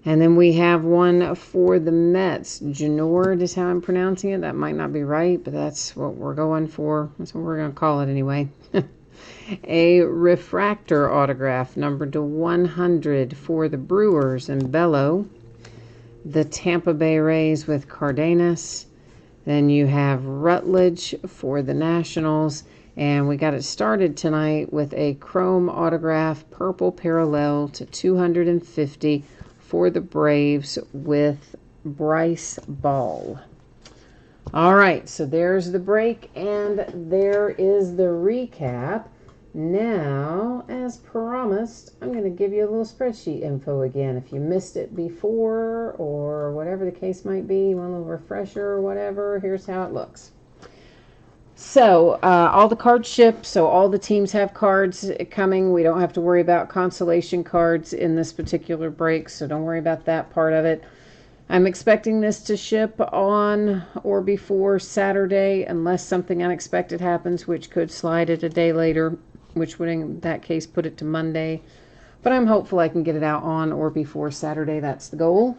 Speaker 1: And then we have one for the Mets. Genord is how I'm pronouncing it. That might not be right, but that's what we're going for. That's what we're going to call it anyway. A refractor autograph, numbered to 100 for the Brewers and Bello. The Tampa Bay Rays with Cardenas. Then you have Rutledge for the Nationals. And we got it started tonight with a chrome autograph, purple parallel to 250 for the Braves with Bryce Ball. All right, so there's the break, and there is the recap. Now, as promised, I'm going to give you a little spreadsheet info again. If you missed it before, or whatever the case might be, you want a little refresher or whatever, here's how it looks. So, all the cards ship, so all the teams have cards coming. We don't have to worry about consolation cards in this particular break, so don't worry about that part of it. I'm expecting this to ship on or before Saturday, unless something unexpected happens, which could slide it a day later, which would in that case put it to Monday. But I'm hopeful I can get it out on or before Saturday. That's the goal.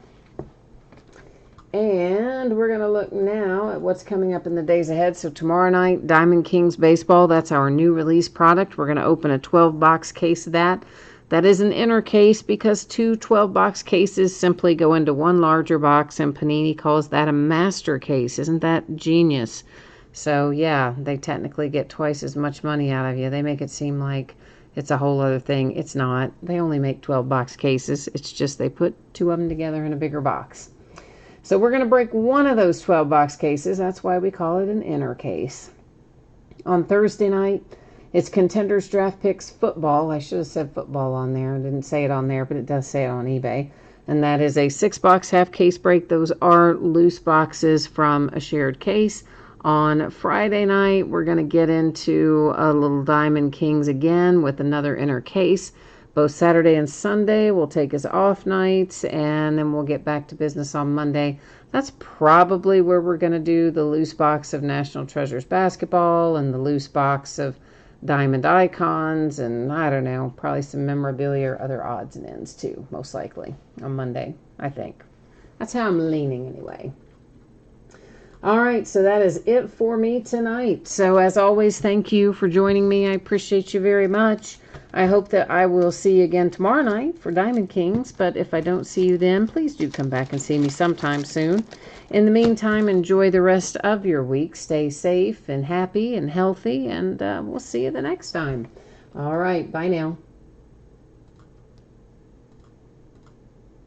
Speaker 1: And we're going to look now at what's coming up in the days ahead. So tomorrow night, Diamond Kings Baseball. That's our new release product. We're going to open a 12-box case of that. That is an inner case because 2 12-box cases simply go into one larger box, and Panini calls that a master case. Isn't that genius? So, yeah, they technically get twice as much money out of you. They make it seem like it's a whole other thing. It's not. They only make 12-box cases. It's just they put 2 of them together in a bigger box. So we're going to break one of those 12-box cases. That's why we call it an inner case. On Thursday night, it's Contenders Draft Picks Football. I should have said football on there. I didn't say it on there, but it does say it on eBay. And that is a 6-box half case break. Those are loose boxes from a shared case. On Friday night, we're going to get into a little Diamond Kings again with another inner case. Both Saturday and Sunday will take as off nights, and then we'll get back to business on Monday. That's probably where we're going to do the loose box of National Treasures basketball and the loose box of Diamond Icons, and I don't know, probably some memorabilia or other odds and ends too, most likely on Monday, I think. That's how I'm leaning anyway. All right, so that is it for me tonight. So as always, thank you for joining me. I appreciate you very much. I hope that I will see you again tomorrow night for Diamond Kings, but if I don't see you then, please do come back and see me sometime soon. In the meantime, enjoy the rest of your week. Stay safe and happy and healthy, and we'll see you the next time. All right, bye now.